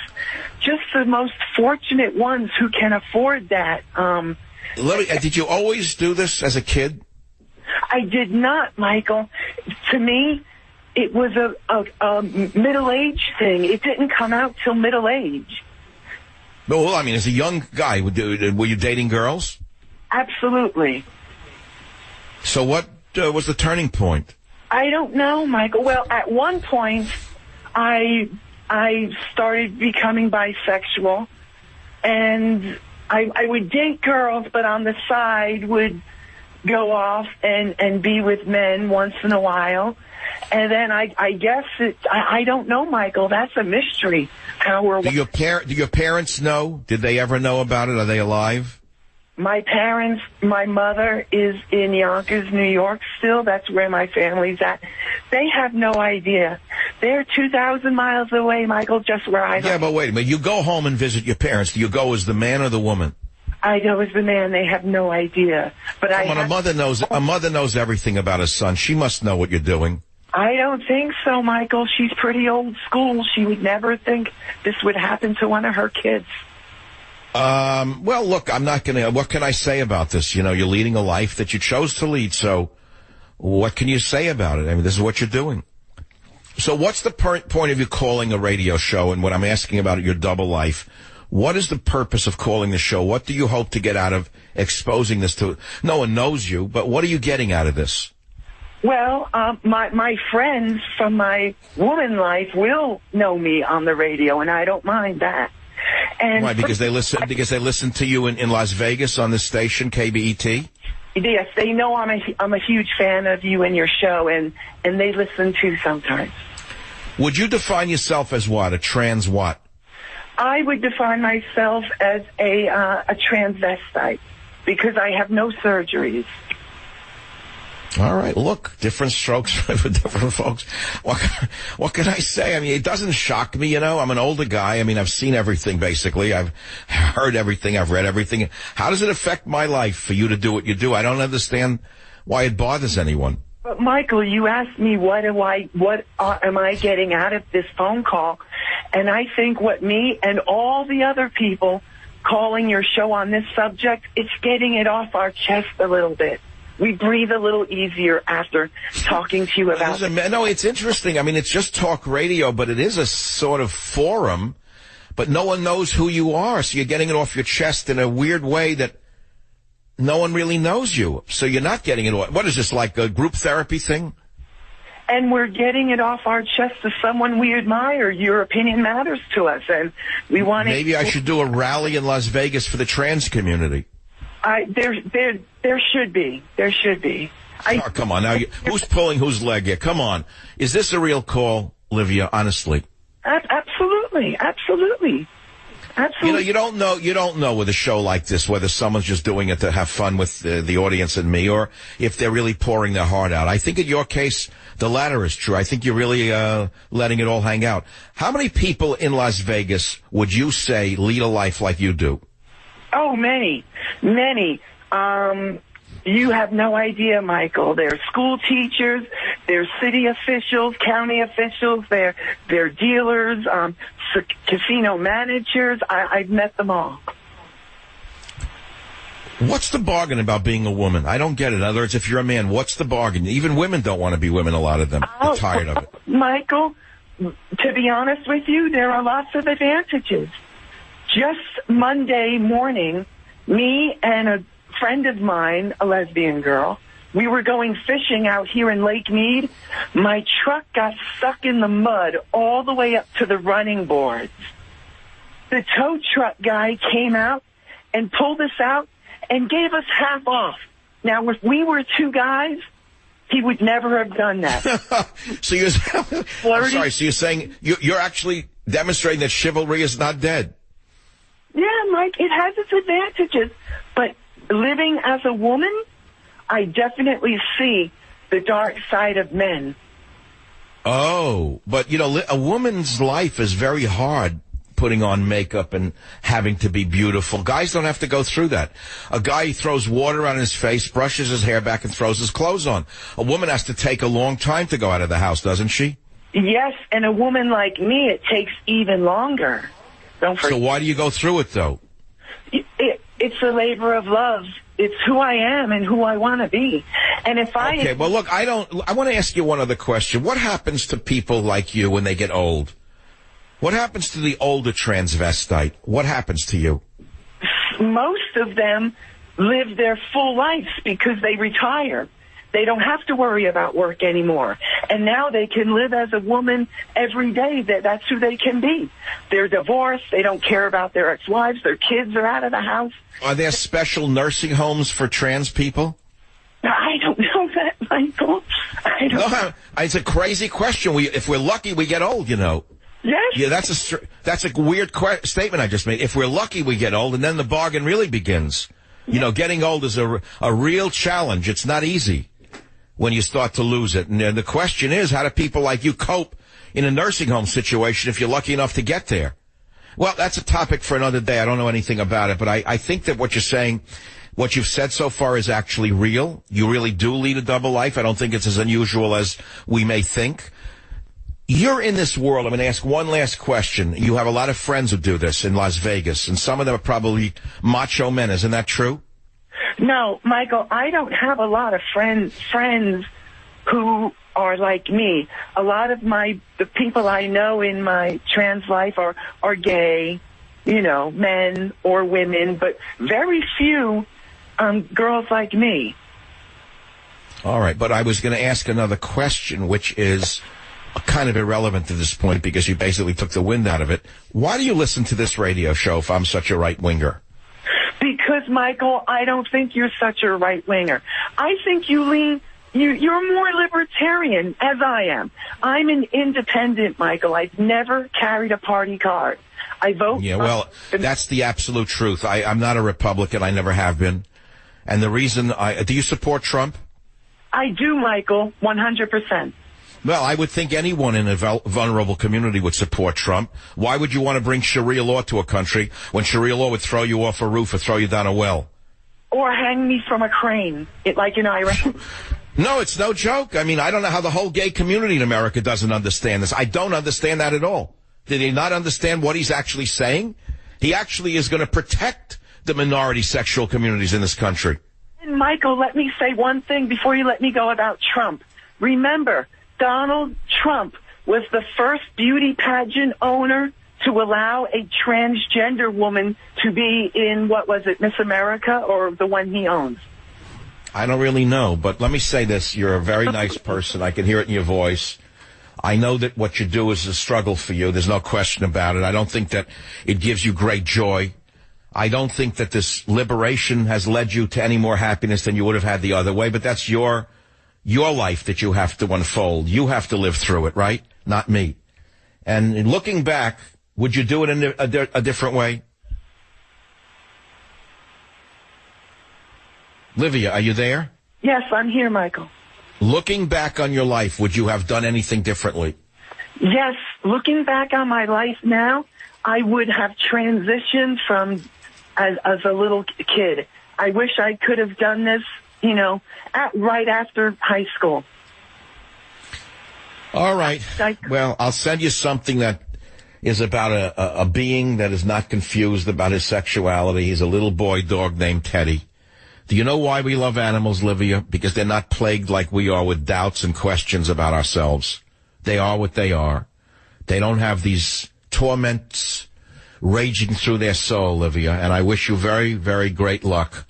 just the most fortunate ones who can afford that. Did you always do this as a kid? I did not, Michael. To me, it was a middle-age thing. It didn't come out till middle age. Well, I mean, as a young guy, were you dating girls? Absolutely. So what was the turning point? I don't know, Michael. Well, at one point, I started becoming bisexual, and I would date girls, but on the side would go off and be with men once in a while. And then I guess I don't know, Michael. That's a mystery. How we're. Do your parents know? Did they ever know about it? Are they alive? My parents, my mother is in Yonkers, New York still. That's where my family's at. They have no idea. They're 2,000 miles away, Michael, just where I live. Yeah, but wait a minute. You go home and visit your parents. Do you go as the man or the woman? I go as the man. They have no idea. But a mother knows everything about her son. She must know what you're doing. I don't think so, Michael. She's pretty old school. She would never think this would happen to one of her kids. Well, look, what can I say about this? You know, you're leading a life that you chose to lead, so what can you say about it? I mean, this is what you're doing. So what's the point of you calling a radio show? And what I'm asking about your double life, what is the purpose of calling the show? What do you hope to get out of exposing this to? No one knows you, but what are you getting out of this? Well, my friends from my woman life will know me on the radio, and I don't mind that. And why? Because they listen to you in Las Vegas on this station, KBET? Yes, they know I'm a huge fan of you and your show, and they listen too sometimes. Would you define yourself as what? A trans what? I would define myself as a transvestite because I have no surgeries. All right, look, different strokes for different folks. What can I say? I mean, it doesn't shock me, you know. I'm an older guy. I mean, I've seen everything, basically. I've heard everything. I've read everything. How does it affect my life for you to do what you do? I don't understand why it bothers anyone. But, Michael, you asked me what am I getting out of this phone call? And I think what me and all the other people calling your show on this subject, it's getting it off our chest a little bit. We breathe a little easier after talking to you about it. No, it's interesting. I mean, it's just talk radio, but it is a sort of forum, but no one knows who you are, so you're getting it off your chest in a weird way that no one really knows you. So you're not getting it off. What is this, like a group therapy thing? And we're getting it off our chest to someone we admire. Your opinion matters to us, and we want to... Maybe I should do a rally in Las Vegas for the trans community. There should be. There should be. Oh, come on. Now, who's pulling whose leg here? Come on. Is this a real call, Livia, honestly? Absolutely. Absolutely. Absolutely. You know, you don't know with a show like this whether someone's just doing it to have fun with the audience and me, or if they're really pouring their heart out. I think in your case, the latter is true. I think you're really letting it all hang out. How many people in Las Vegas would you say lead a life like you do? Oh, many. You have no idea, Michael. They're school teachers, they're city officials, county officials, they're dealers, casino managers. I've met them all. What's the bargain about being a woman? I don't get it. In other words, if you're a man, what's the bargain? Even women don't want to be women, a lot of them. They're tired of it. Michael, to be honest with you, there are lots of advantages. Just Monday morning, me and a friend of mine, a lesbian girl, we were going fishing out here in Lake Mead. My truck got stuck in the mud all the way up to the running boards. The tow truck guy came out and pulled us out and gave us half off. Now, if we were two guys, he would never have done that. So I'm sorry, so you're saying you're actually demonstrating that chivalry is not dead? Yeah, Mike, it has its advantages, but living as a woman, I definitely see the dark side of men. Oh, but you know, a woman's life is very hard, putting on makeup and having to be beautiful. Guys don't have to go through that. A guy throws water on his face, brushes his hair back, and throws his clothes on. A woman has to take a long time to go out of the house, doesn't she? Yes, and a woman like me, it takes even longer. So why do you go through it, though? It's a labor of love. It's who I am and who I want to be. And if I... Okay, well, look, I want to ask you one other question. What happens to people like you when they get old? What happens to the older transvestite? What happens to you? Most of them live their full lives because they retire. They don't have to worry about work anymore. And now they can live as a woman every day. That's who they can be. They're divorced. They don't care about their ex-wives. Their kids are out of the house. Are there special nursing homes for trans people? I don't know that, Michael. I don't know. It's a crazy question. If we're lucky, we get old, you know. Yes. Yeah, that's a weird statement I just made. If we're lucky, we get old, and then the bargain really begins. You know, getting old is a real challenge. It's not easy when you start to lose it. And the question is, how do people like you cope in a nursing home situation if you're lucky enough to get there? Well, that's a topic for another day. I don't know anything about it, but I think that what you're saying, what you've said so far is actually real. You really do lead a double life. I don't think it's as unusual as we may think. You're in this world. I'm going to ask one last question. You have a lot of friends who do this in Las Vegas, and some of them are probably macho men. Isn't that true? No, Michael, I don't have a lot of friends who are like me. A lot of the people I know in my trans life are gay, you know, men or women, but very few girls like me. All right, but I was going to ask another question, which is kind of irrelevant to this point because you basically took the wind out of it. Why do you listen to this radio show if I'm such a right-winger? Because, Michael, I don't think you're such a right-winger. I think you're more libertarian, as I am. I'm an independent, Michael. I've never carried a party card. I vote. Yeah, well, that's the absolute truth. I'm not a Republican. I never have been. And the reason do you support Trump? I do, Michael, 100%. Well, I would think anyone in a vulnerable community would support Trump. Why would you want to bring Sharia law to a country when Sharia law would throw you off a roof or throw you down a well? Or hang me from a crane, like in Iraq. No, it's no joke. I mean, I don't know how the whole gay community in America doesn't understand this. I don't understand that at all. Did he not understand what he's actually saying? He actually is going to protect the minority sexual communities in this country. And Michael, let me say one thing before you let me go about Trump. Remember, Donald Trump was the first beauty pageant owner to allow a transgender woman to be in, what was it, Miss America, or the one he owns? I don't really know, but let me say this. You're a very nice person. I can hear it in your voice. I know that what you do is a struggle for you. There's no question about it. I don't think that it gives you great joy. I don't think that this liberation has led you to any more happiness than you would have had the other way, but that's your life that you have to unfold. You have to live through it, right? Not me. And looking back, would you do it in a different way? Livia, are you there? Yes, I'm here, Michael. Looking back on your life, would you have done anything differently? Yes, looking back on my life now, I would have transitioned from as a little kid. I wish I could have done this, you know, right after high school. All right. Well, I'll send you something that is about a being that is not confused about his sexuality. He's a little boy dog named Teddy. Do you know why we love animals, Livia? Because they're not plagued like we are with doubts and questions about ourselves. They are what they are. They don't have these torments raging through their soul, Livia, and I wish you very, very great luck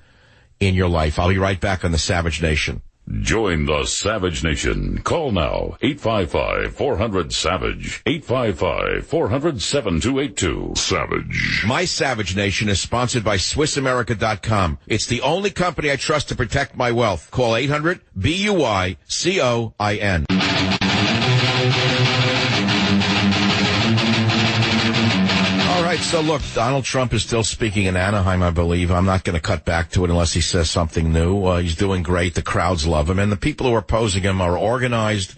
in your life. I'll be right back on the Savage Nation. Join the Savage Nation. Call now, 855-400-SAVAGE, 855-400-7282. Savage. My Savage Nation is sponsored by SwissAmerica.com. It's the only company I trust to protect my wealth. Call 800-BUICOIN. All right, so look, Donald Trump is still speaking in Anaheim, I believe. I'm not going to cut back to it unless he says something new. He's doing great. The crowds love him. And the people who are opposing him are organized,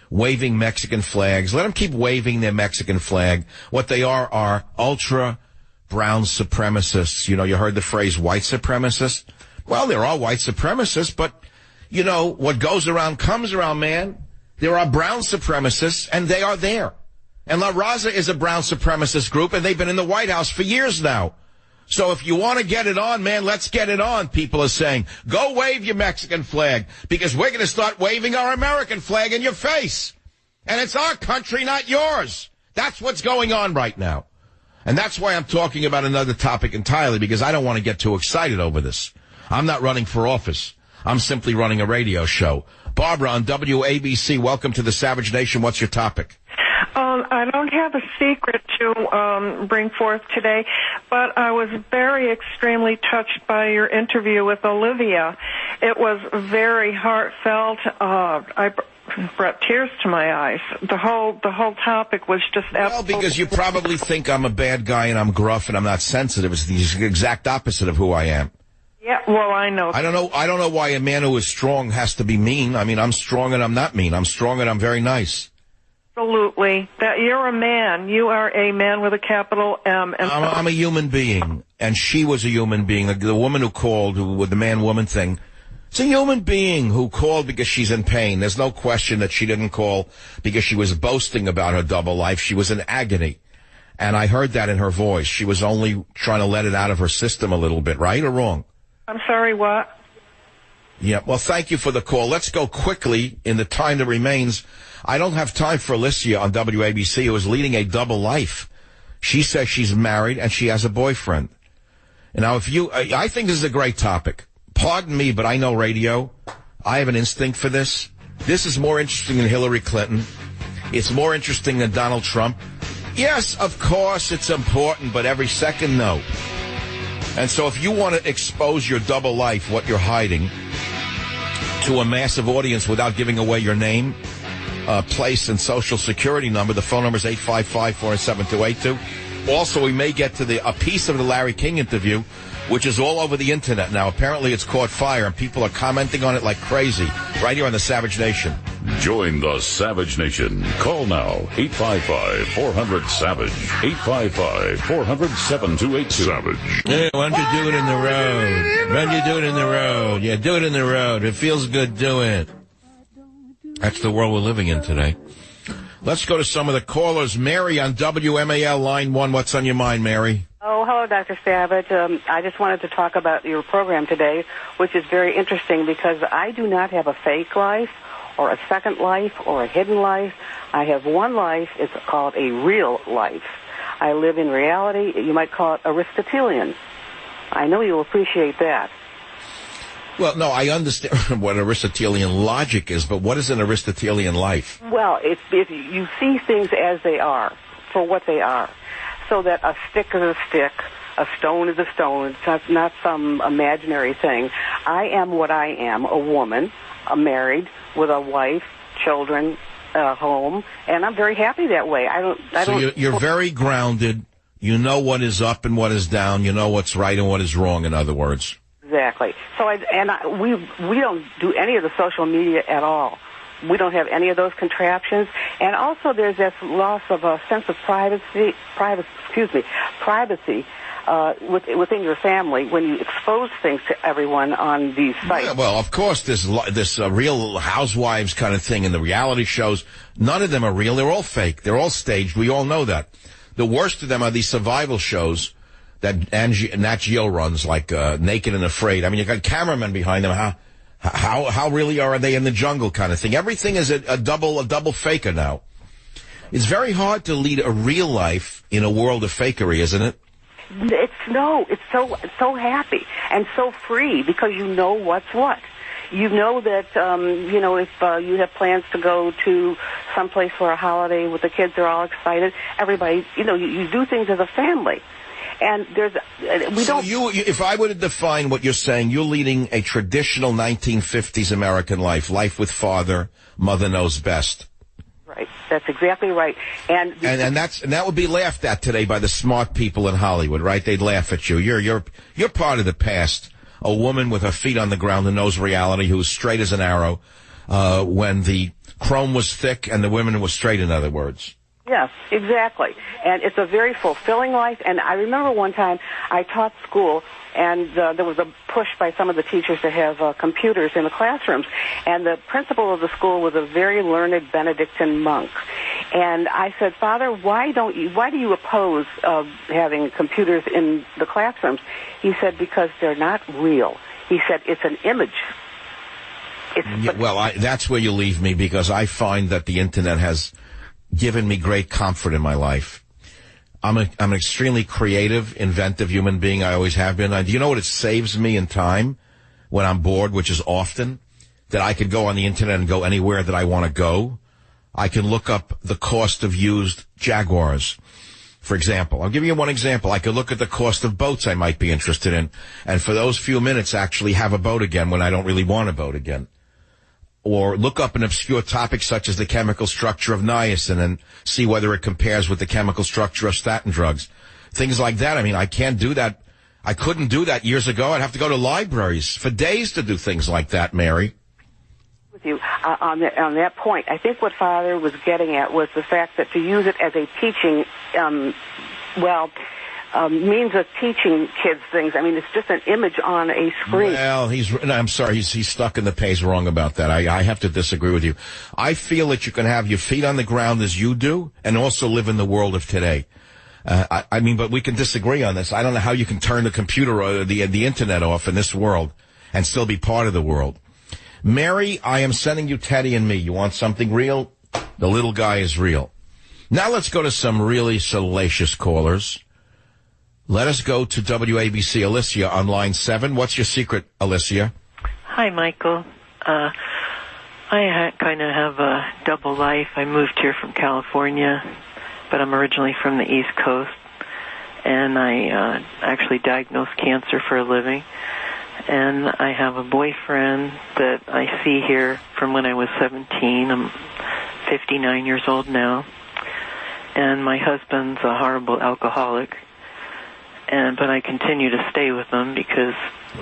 waving Mexican flags. Let them keep waving their Mexican flag. What they are ultra-brown supremacists. You know, you heard the phrase white supremacists. Well, there are white supremacists, but, you know, what goes around comes around, man. There are brown supremacists, and they are there. And La Raza is a brown supremacist group, and they've been in the White House for years now. So if you want to get it on, man, let's get it on, people are saying. Go wave your Mexican flag, because we're going to start waving our American flag in your face. And it's our country, not yours. That's what's going on right now. And that's why I'm talking about another topic entirely, because I don't want to get too excited over this. I'm not running for office. I'm simply running a radio show. Barbara on WABC, welcome to the Savage Nation. What's your topic? I don't have a secret to bring forth today, but I was very extremely touched by your interview with Olivia. It was very heartfelt. I brought tears to my eyes. The whole topic was just absolutely... Well, because you probably think I'm a bad guy and I'm gruff and I'm not sensitive. It's the exact opposite of who I am. Yeah, well, I know. I don't know why a man who is strong has to be mean. I mean, I'm strong and I'm not mean. I'm strong and I'm very nice. Absolutely. That you're a man. You are a man with a capital M. And I'm a human being, and she was a human being. The woman who called, with the man-woman thing, it's a human being who called because she's in pain. There's no question that she didn't call because she was boasting about her double life. She was in agony, and I heard that in her voice. She was only trying to let it out of her system a little bit, right or wrong? I'm sorry, what? Yeah, well, thank you for the call. Let's go quickly in the time that remains. I don't have time for Alicia on WABC, who is leading a double life. She says she's married and she has a boyfriend. And now, I think this is a great topic. Pardon me, but I know radio. I have an instinct for this. This is more interesting than Hillary Clinton. It's more interesting than Donald Trump. Yes, of course, it's important, but every second, no. And so if you want to expose your double life, what you're hiding, to a massive audience without giving away your name, place, and social security number, the phone number is 855-47282. Also, we may get to a piece of the Larry King interview, which is all over the Internet now. Apparently, it's caught fire, and people are commenting on it like crazy, right here on the Savage Nation. Join the Savage Nation. Call now, 855-400-SAVAGE, 855-400-7282. Savage. Hey, why don't you do it in the road? Why don't you do it in the road? Yeah, do it in the road. It feels good, do it. That's the world we're living in today. Let's go to some of the callers. Mary on WMAL line 1. What's on your mind, Mary? Oh, hello, Dr. Savage. I just wanted to talk about your program today, which is very interesting because I do not have a fake life or a second life or a hidden life. I have one life. It's called a real life. I live in reality. You might call it Aristotelian. I know you'll appreciate that. Well, no, I understand what Aristotelian logic is, but what is an Aristotelian life? Well, you see things as they are, for what they are. So that a stick is a stick, a stone is a stone. It's not some imaginary thing. I am what I am, a woman, married, with a wife, children, home, and I'm very happy that way. So you're very grounded. You know what is up and what is down. You know what's right and what is wrong, in other words. Exactly. So we don't do any of the social media at all. We don't have any of those contraptions. And also there's this loss of a sense of privacy within your family when you expose things to everyone on these sites. Yeah, well, of course, this Real Housewives kind of thing and the reality shows, none of them are real. They're all fake. They're all staged. We all know that. The worst of them are these survival shows that Nat Geo runs, like Naked and Afraid. I mean, you got cameramen behind them. How really are they in the jungle kind of thing? Everything is a double faker now. It's very hard to lead a real life in a world of fakery, isn't it? It's so happy and so free because you know what's what. You know that, if you have plans to go to someplace for a holiday with the kids, they're all excited. Everybody, you do things as a family. And if I were to define what you're saying, you're leading a traditional 1950s American life with father, mother knows best. Right. That's exactly right. And that would be laughed at today by the smart people in Hollywood, right? They'd laugh at you. You're part of the past. A woman with her feet on the ground who knows reality, who's straight as an arrow, when the chrome was thick and the women were straight, in other words. Yes, exactly. And it's a very fulfilling life. And I remember one time I taught school, and there was a push by some of the teachers to have computers in the classrooms. And the principal of the school was a very learned Benedictine monk. And I said, Father, why do you oppose having computers in the classrooms? He said, because they're not real. He said, it's an image. That's where you leave me, because I find that the Internet has given me great comfort in my life. I'm an extremely creative, inventive human being. I always have been. Do you know what it saves me in time? when I'm bored, which is often, that I could go on the internet and go anywhere that I want to go. I can look up the cost of used Jaguars. For example, I'll give you one example. I could look at the cost of boats I might be interested in, and for those few minutes actually have a boat again when I don't really want a boat again. Or look up an obscure topic such as the chemical structure of niacin and see whether it compares with the chemical structure of statin drugs. Things like that. I mean, I can't do that. I couldn't do that years ago. I'd have to go to libraries for days to do things like that, Mary. With you on that point, I think what Father was getting at was the fact that to use it as a teaching, means of teaching kids things. I mean, it's just an image on a screen. Well, I'm sorry, he's stuck in the page wrong about that. I have to disagree with you. I feel that you can have your feet on the ground as you do and also live in the world of today. But we can disagree on this. I don't know how you can turn the computer or the internet off in this world and still be part of the world. Mary, I am sending you Teddy and me. You want something real? The little guy is real. Now let's go to some really salacious callers. Let us go to WABC. Alicia on line 7. What's your secret, Alicia? Hi, Michael. I kind of have a double life. I moved here from California, but I'm originally from the East Coast, and I actually diagnose cancer for a living. And I have a boyfriend that I see here from when I was 17. I'm 59 years old now. And my husband's a horrible alcoholic. But I continue to stay with him because...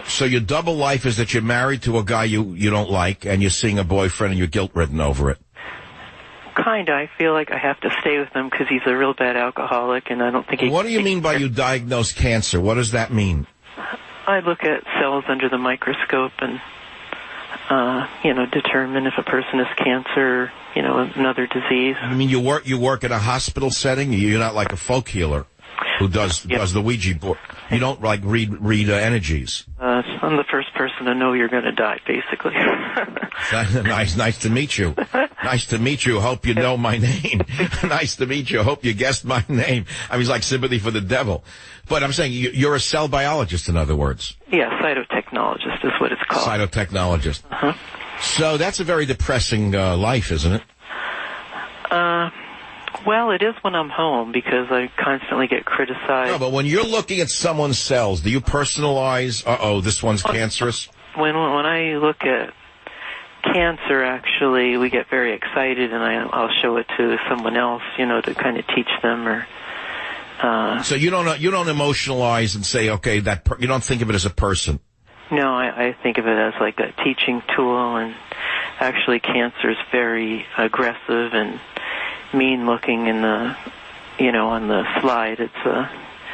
So your double life is that you're married to a guy you don't like, and you're seeing a boyfriend and you're guilt-ridden over it. Kinda. I feel like I have to stay with him because he's a real bad alcoholic, and I don't think he... What do you mean by you diagnose cancer? What does that mean? I look at cells under the microscope and, determine if a person has cancer, another disease. I mean, you work in a hospital setting? You're not like a folk healer who does the Ouija board. You don't read energies. I'm the first person to know you're going to die, basically. Nice to meet you. Nice to meet you. Hope you know my name. Nice to meet you. Hope you guessed my name. I mean, it's like sympathy for the devil. But I'm saying you're a cell biologist, in other words. Yeah, cytotechnologist is what it's called. Cytotechnologist. Uh-huh. So that's a very depressing life, isn't it? Well, it is when I'm home because I constantly get criticized. No, but when you're looking at someone's cells, do you personalize, this one's cancerous? When I look at cancer, actually, we get very excited, and I'll show it to someone else, to kind of teach them or... So you don't emotionalize and say, okay, you don't think of it as a person? No, I think of it as like a teaching tool, and actually cancer is very aggressive and mean-looking in the, on the slide. It's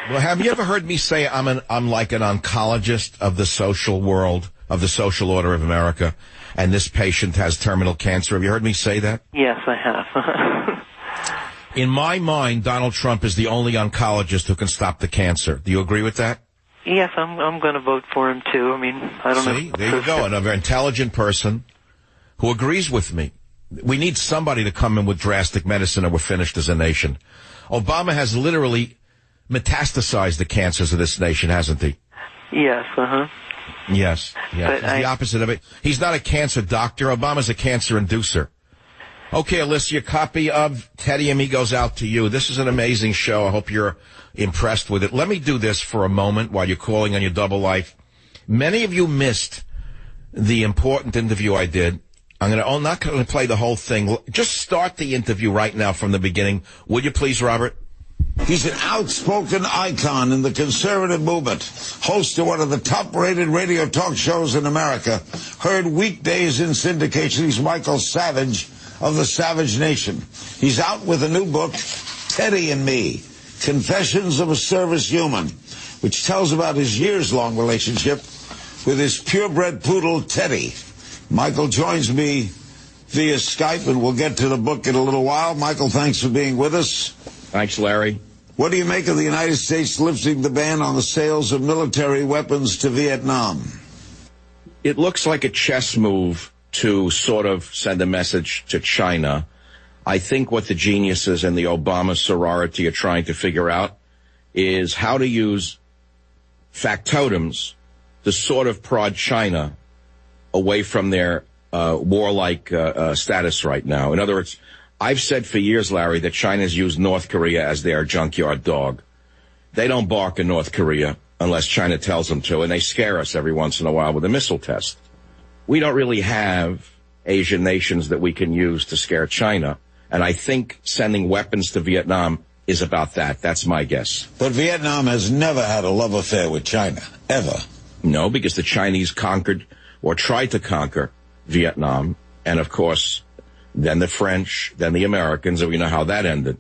Well, have you ever heard me say I'm like an oncologist of the social world, of the social order of America, and this patient has terminal cancer? Have you heard me say that? Yes, I have. In my mind, Donald Trump is the only oncologist who can stop the cancer. Do you agree with that? Yes, I'm going to vote for him, too. I mean, I don't know. See, there you go. Another intelligent person who agrees with me. We need somebody to come in with drastic medicine or we're finished as a nation. Obama has literally metastasized the cancers of this nation, hasn't he? Yes, uh-huh. Yes. He's the opposite of it. He's not a cancer doctor. Obama's a cancer inducer. Okay, Alyssa, your copy of Teddy and Me goes out to you. This is an amazing show. I hope you're impressed with it. Let me do this for a moment while you're calling on your double life. Many of you missed the important interview I did. I'm not going to play the whole thing. Just start the interview right now from the beginning. Would you please, Robert? He's an outspoken icon in the conservative movement, host of one of the top-rated radio talk shows in America, heard weekdays in syndication. He's Michael Savage of the Savage Nation. He's out with a new book, Teddy and Me, Confessions of a Service Human, which tells about his years-long relationship with his purebred poodle, Teddy. Michael joins me via Skype, and we'll get to the book in a little while. Michael, thanks for being with us. Thanks, Larry. What do you make of the United States lifting the ban on the sales of military weapons to Vietnam? It looks like a chess move to sort of send a message to China. I think what the geniuses and the Obama sorority are trying to figure out is how to use factotums to sort of prod China away from their warlike status right now. In other words, I've said for years, Larry, that China's used North Korea as their junkyard dog. They don't bark in North Korea unless China tells them to, and they scare us every once in a while with a missile test. We don't really have Asian nations that we can use to scare China, and I think sending weapons to Vietnam is about that. That's my guess. But Vietnam has never had a love affair with China, ever. No, because the Chinese conquered or tried to conquer Vietnam, and of course, then the French, then the Americans, and we know how that ended.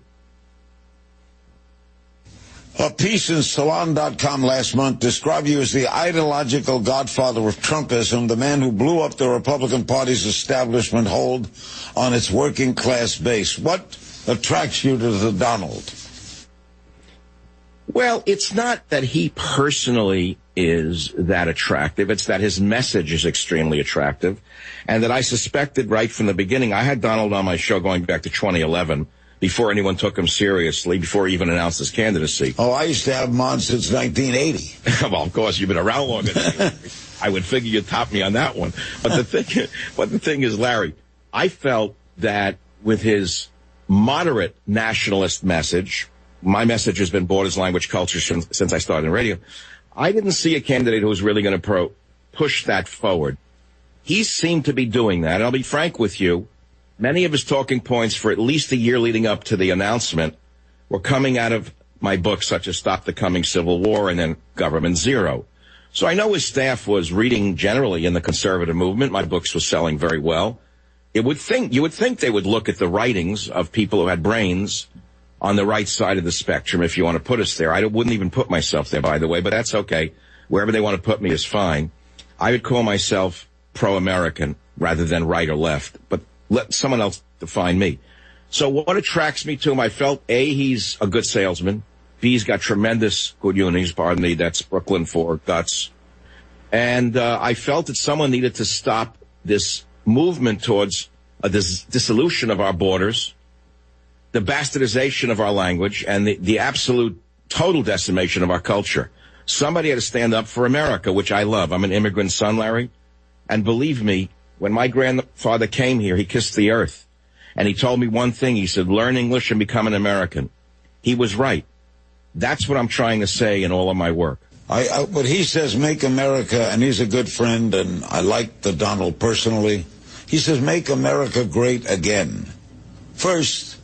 A piece in Salon.com last month described you as the ideological godfather of Trumpism, the man who blew up the Republican Party's establishment hold on its working class base. What attracts you to the Donald? Well, it's not that he personally is that attractive. It's that his message is extremely attractive, and that I suspected right from the beginning. I had Donald on my show going back to 2011, before anyone took him seriously, before he even announced his candidacy. Oh, I used to have him on since 1980. Well, of course, you've been around longer than me. I would figure you'd top me on that one. But the thing is, Larry, I felt that with his moderate nationalist message, my message has been borders, language, culture since I started in radio, I didn't see a candidate who was really going to push that forward. He seemed to be doing that. And I'll be frank with you. Many of his talking points for at least a year leading up to the announcement were coming out of my books, such as Stop the Coming Civil War and then Government Zero. So I know his staff was reading generally in the conservative movement. My books were selling very well. You would think they would look at the writings of people who had brains on the right side of the spectrum, if you want to put us there. I wouldn't even put myself there, by the way, but that's okay. Wherever they want to put me is fine. I would call myself pro-American rather than right or left, but let someone else define me. So what attracts me to him, I felt, A, he's a good salesman. B, he's got tremendous good unis, pardon me, that's Brooklyn for guts. And I felt that someone needed to stop this movement towards a dissolution of our borders, the bastardization of our language, and the absolute total decimation of our culture. Somebody had to stand up for America, which I love. I'm an immigrant son, Larry. And believe me, when my grandfather came here, he kissed the earth. And he told me one thing. He said, learn English and become an American. He was right. That's what I'm trying to say in all of my work. But he says, make America, and he's a good friend, and I like the Donald personally. He says, make America great again. First,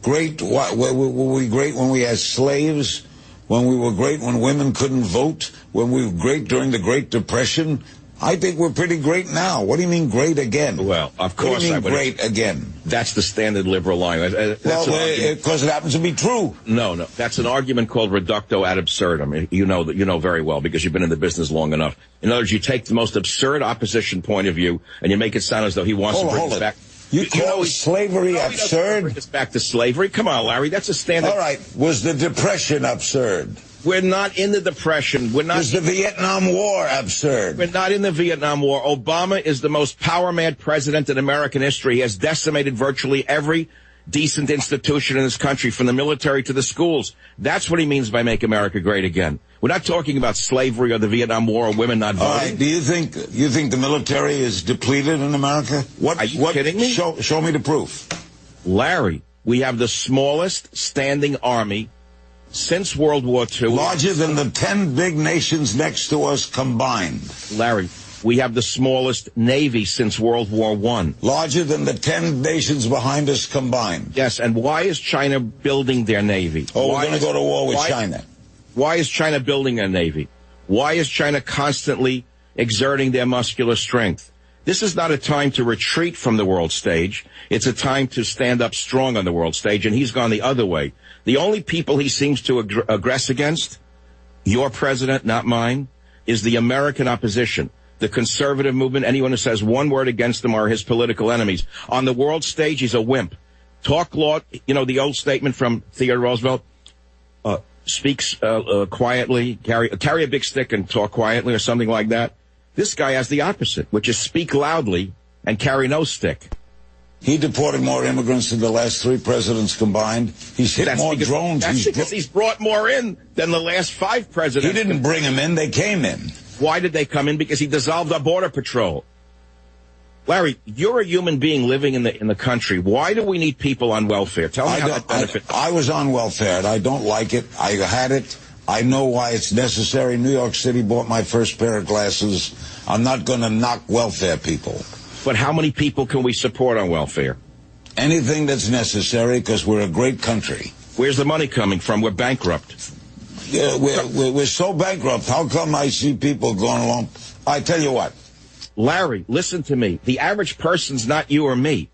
great, were we great when we had slaves? When we were great when women couldn't vote? When we were great during the Great Depression? I think we're pretty great now. What do you mean great again? Well, of course what do you mean I would. Great again? That's the standard liberal line. Well, because it happens to be true. No. That's an argument called reducto ad absurdum. You know very well because you've been in the business long enough. In other words, you take the most absurd opposition point of view and you make it sound as though he wants to bring us back. You call slavery absurd? Bring us back to slavery? Come on, Larry. That's a standard. All right. Was the Depression absurd? We're not in the Depression. Was the Vietnam War absurd? We're not in the Vietnam War. Obama is the most power-mad president in American history. He has decimated virtually every decent institution in this country, from the military to the schools. That's what he means by make America great again. We're not talking about slavery or the Vietnam War or women not voting. All right. Do you think the military is depleted in America? Are you kidding me? Show me the proof. Larry, we have the smallest standing army since World War II. Larger than the 10 big nations next to us combined. Larry, we have the smallest Navy since World War I. Larger than the 10 nations behind us combined. Yes, and why is China building their Navy? Oh, we're going to go to war with China. Why is China building a Navy? Why is China constantly exerting their muscular strength? This is not a time to retreat from the world stage. It's a time to stand up strong on the world stage, and he's gone the other way. The only people he seems to aggress against, your president, not mine, is the American opposition, the conservative movement. Anyone who says one word against them are his political enemies. On the world stage, he's a wimp. Talk law, the old statement from Theodore Roosevelt, speaks quietly, carry a big stick and talk quietly or something like that. This guy has the opposite, which is speak loudly and carry no stick. He deported more immigrants than the last 3 presidents combined. He's hit more drones. That's because he's brought more in than the last 5 presidents. He didn't bring them in. They came in. Why did they come in? Because he dissolved our border patrol. Larry, you're a human being living in the country. Why do we need people on welfare? Tell me how that benefits. I was on welfare, and I don't like it. I had it. I know why it's necessary. New York City bought my first pair of glasses. I'm not going to knock welfare people. But how many people can we support on welfare? Anything that's necessary, because we're a great country. Where's the money coming from? We're bankrupt. Yeah, we're so bankrupt. How come I see people going along? I tell you what. Larry, listen to me. The average person's not you or me.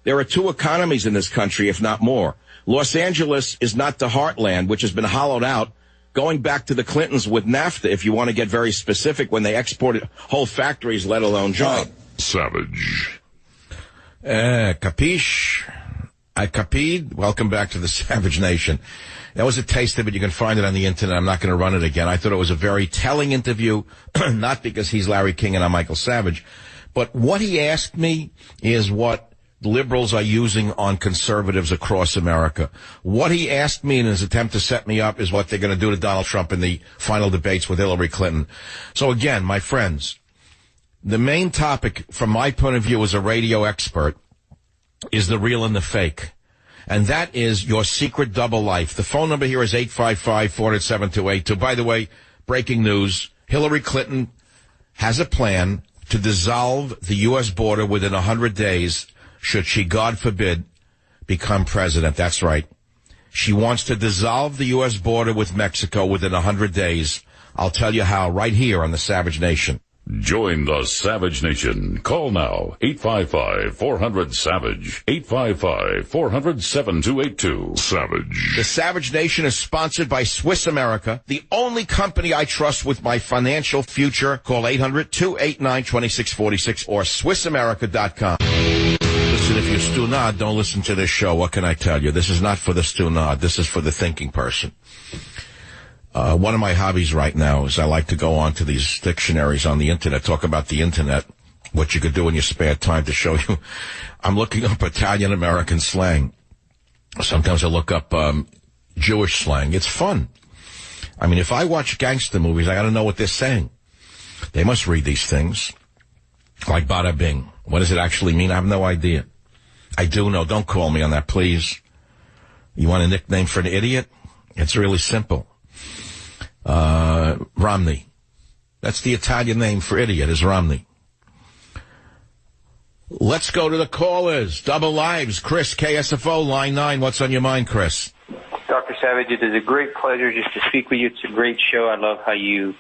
There are two economies in this country, if not more. Los Angeles is not the heartland, which has been hollowed out, going back to the Clintons with NAFTA, if you want to get very specific, when they exported whole factories, let alone jobs. Savage. Capiche? I capied. Welcome back to the Savage Nation. That was a taste of it. You can find it on the internet. I'm not going to run it again. I thought it was a very telling interview, not because he's Larry King and I'm Michael Savage, but what he asked me is what liberals are using on conservatives across America. What he asked me in his attempt to set me up is what they're going to do to Donald Trump in the final debates with Hillary Clinton. So again, my friends, the main topic from my point of view as a radio expert is the real and the fake. And that is your secret double life. The phone number here is 855-400-7282. By the way, breaking news, Hillary Clinton has a plan to dissolve the U.S. border within 100 days should she, God forbid, become president. That's right. She wants to dissolve the U.S. border with Mexico within 100 days. I'll tell you how right here on the Savage Nation. Join the Savage Nation. Call now, 855-400-SAVAGE, 855-400-7282. Savage. The Savage Nation is sponsored by Swiss America, the only company I trust with my financial future. Call 800-289-2646 or SwissAmerica.com. Listen, if you're stunad, don't listen to this show. What can I tell you? This is not for the stunad. This is for the thinking person. One of my hobbies right now is I like to go on to these dictionaries on the internet, talk about the internet, what you could do in your spare time to show you. I'm looking up Italian-American slang. Sometimes I look up Jewish slang. It's fun. I mean, if I watch gangster movies, I got to know what they're saying. They must read these things. Like bada bing. What does it actually mean? I have no idea. I do know. Don't call me on that, please. You want a nickname for an idiot? It's really simple. Romney. That's the Italian name for idiot, is Romney. Let's go to the callers. Double lives. Chris, KSFO, line 9. What's on your mind, Chris? Dr. Savage, it is a great pleasure just to speak with you. It's a great show. I love how you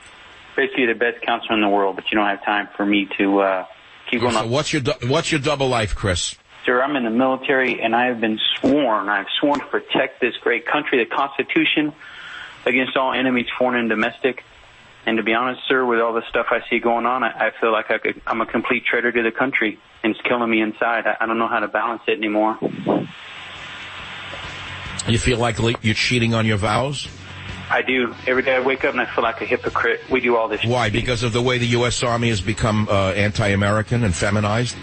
basically the best counselor in the world, but you don't have time for me to keep going on. What's your double life, Chris? Sir, I'm in the military, and I've sworn to protect this great country, the Constitution, against all enemies, foreign and domestic. And to be honest, sir, with all the stuff I see going on, I feel like I'm a complete traitor to the country, and it's killing me inside. I don't know how to balance it anymore. You feel like you're cheating on your vows? I do. Every day I wake up and I feel like a hypocrite. We do all this. Why? Because of the way the U.S. Army has become anti-American and feminized?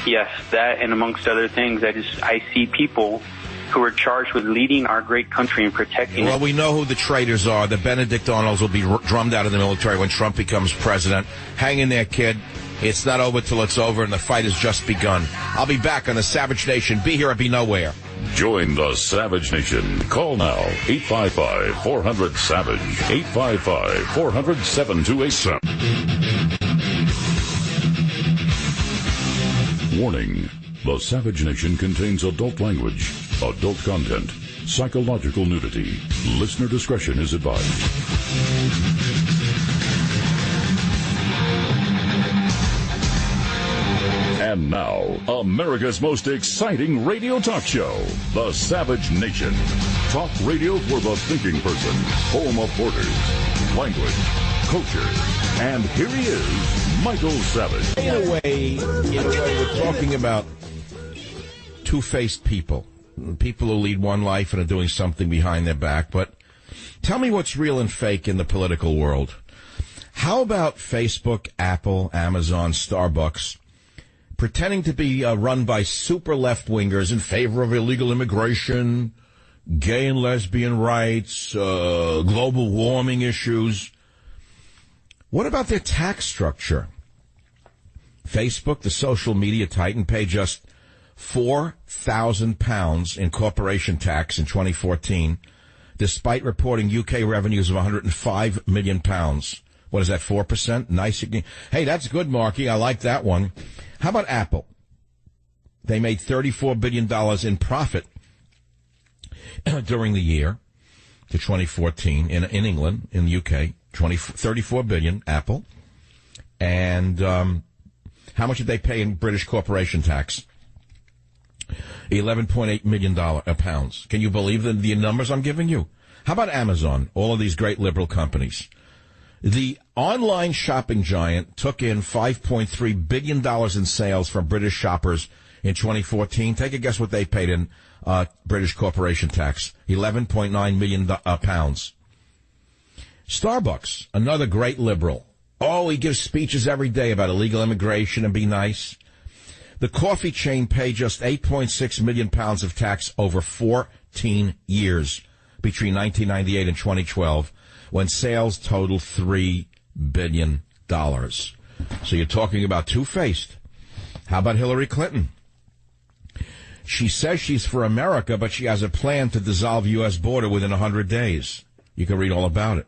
Yes, that and amongst other things. I see people who are charged with leading our great country and protecting it. Well, we know who the traitors are. The Benedict Arnolds will be drummed out of the military when Trump becomes president. Hang in there, kid. It's not over till it's over, and the fight has just begun. I'll be back on the Savage Nation. Be here or be nowhere. Join the Savage Nation. Call now, 855-400-SAVAGE, 855-400-7287. Warning, the Savage Nation contains adult language, adult content, psychological nudity. Listener discretion is advised. And now, America's most exciting radio talk show, The Savage Nation. Talk radio for the thinking person, home of borders, language, culture. And here he is, Michael Savage. In a way, we're talking about two-faced people. People who lead one life and are doing something behind their back. But tell me what's real and fake in the political world. How about Facebook, Apple, Amazon, Starbucks pretending to be run by super left-wingers in favor of illegal immigration, gay and lesbian rights, global warming issues? What about their tax structure? Facebook, the social media titan, paid just £4,000 in corporation tax in 2014, despite reporting UK revenues of £105 million. What is that, 4%? Nice. Hey, that's good, Marky. I like that one. How about Apple? They made $34 billion in profit during the year to 2014 in England, in the UK. 34 billion, Apple. And how much did they pay in British corporation tax? $11.8 million pounds. Can you believe the numbers I'm giving you? How about Amazon? All of these great liberal companies. The online shopping giant took in $5.3 billion in sales from British shoppers in 2014. Take a guess what they paid in British corporation tax. 11.9 million pounds. Starbucks, another great liberal. Oh, he gives speeches every day about illegal immigration and be nice. The coffee chain paid just 8.6 million pounds of tax over 14 years between 1998 and 2012, when sales totaled $3 billion. So you're talking about two-faced. How about Hillary Clinton? She says she's for America, but she has a plan to dissolve U.S. border within 100 days. You can read all about it.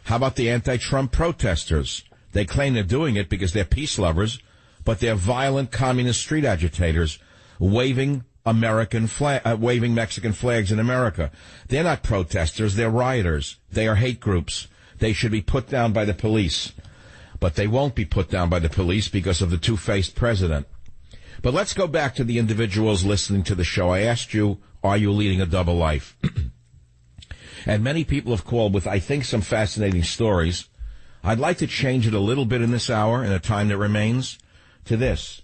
How about the anti-Trump protesters? They claim they're doing it because they're peace lovers, but they're violent communist street agitators waving waving Mexican flags in America. They're not protesters, they're rioters. They are hate groups. They should be put down by the police. But they won't be put down by the police because of the two-faced president. But let's go back to the individuals listening to the show. I asked you, are you leading a double life? And many people have called with, I think, some fascinating stories. I'd like to change it a little bit in this hour, in the time that remains, to this.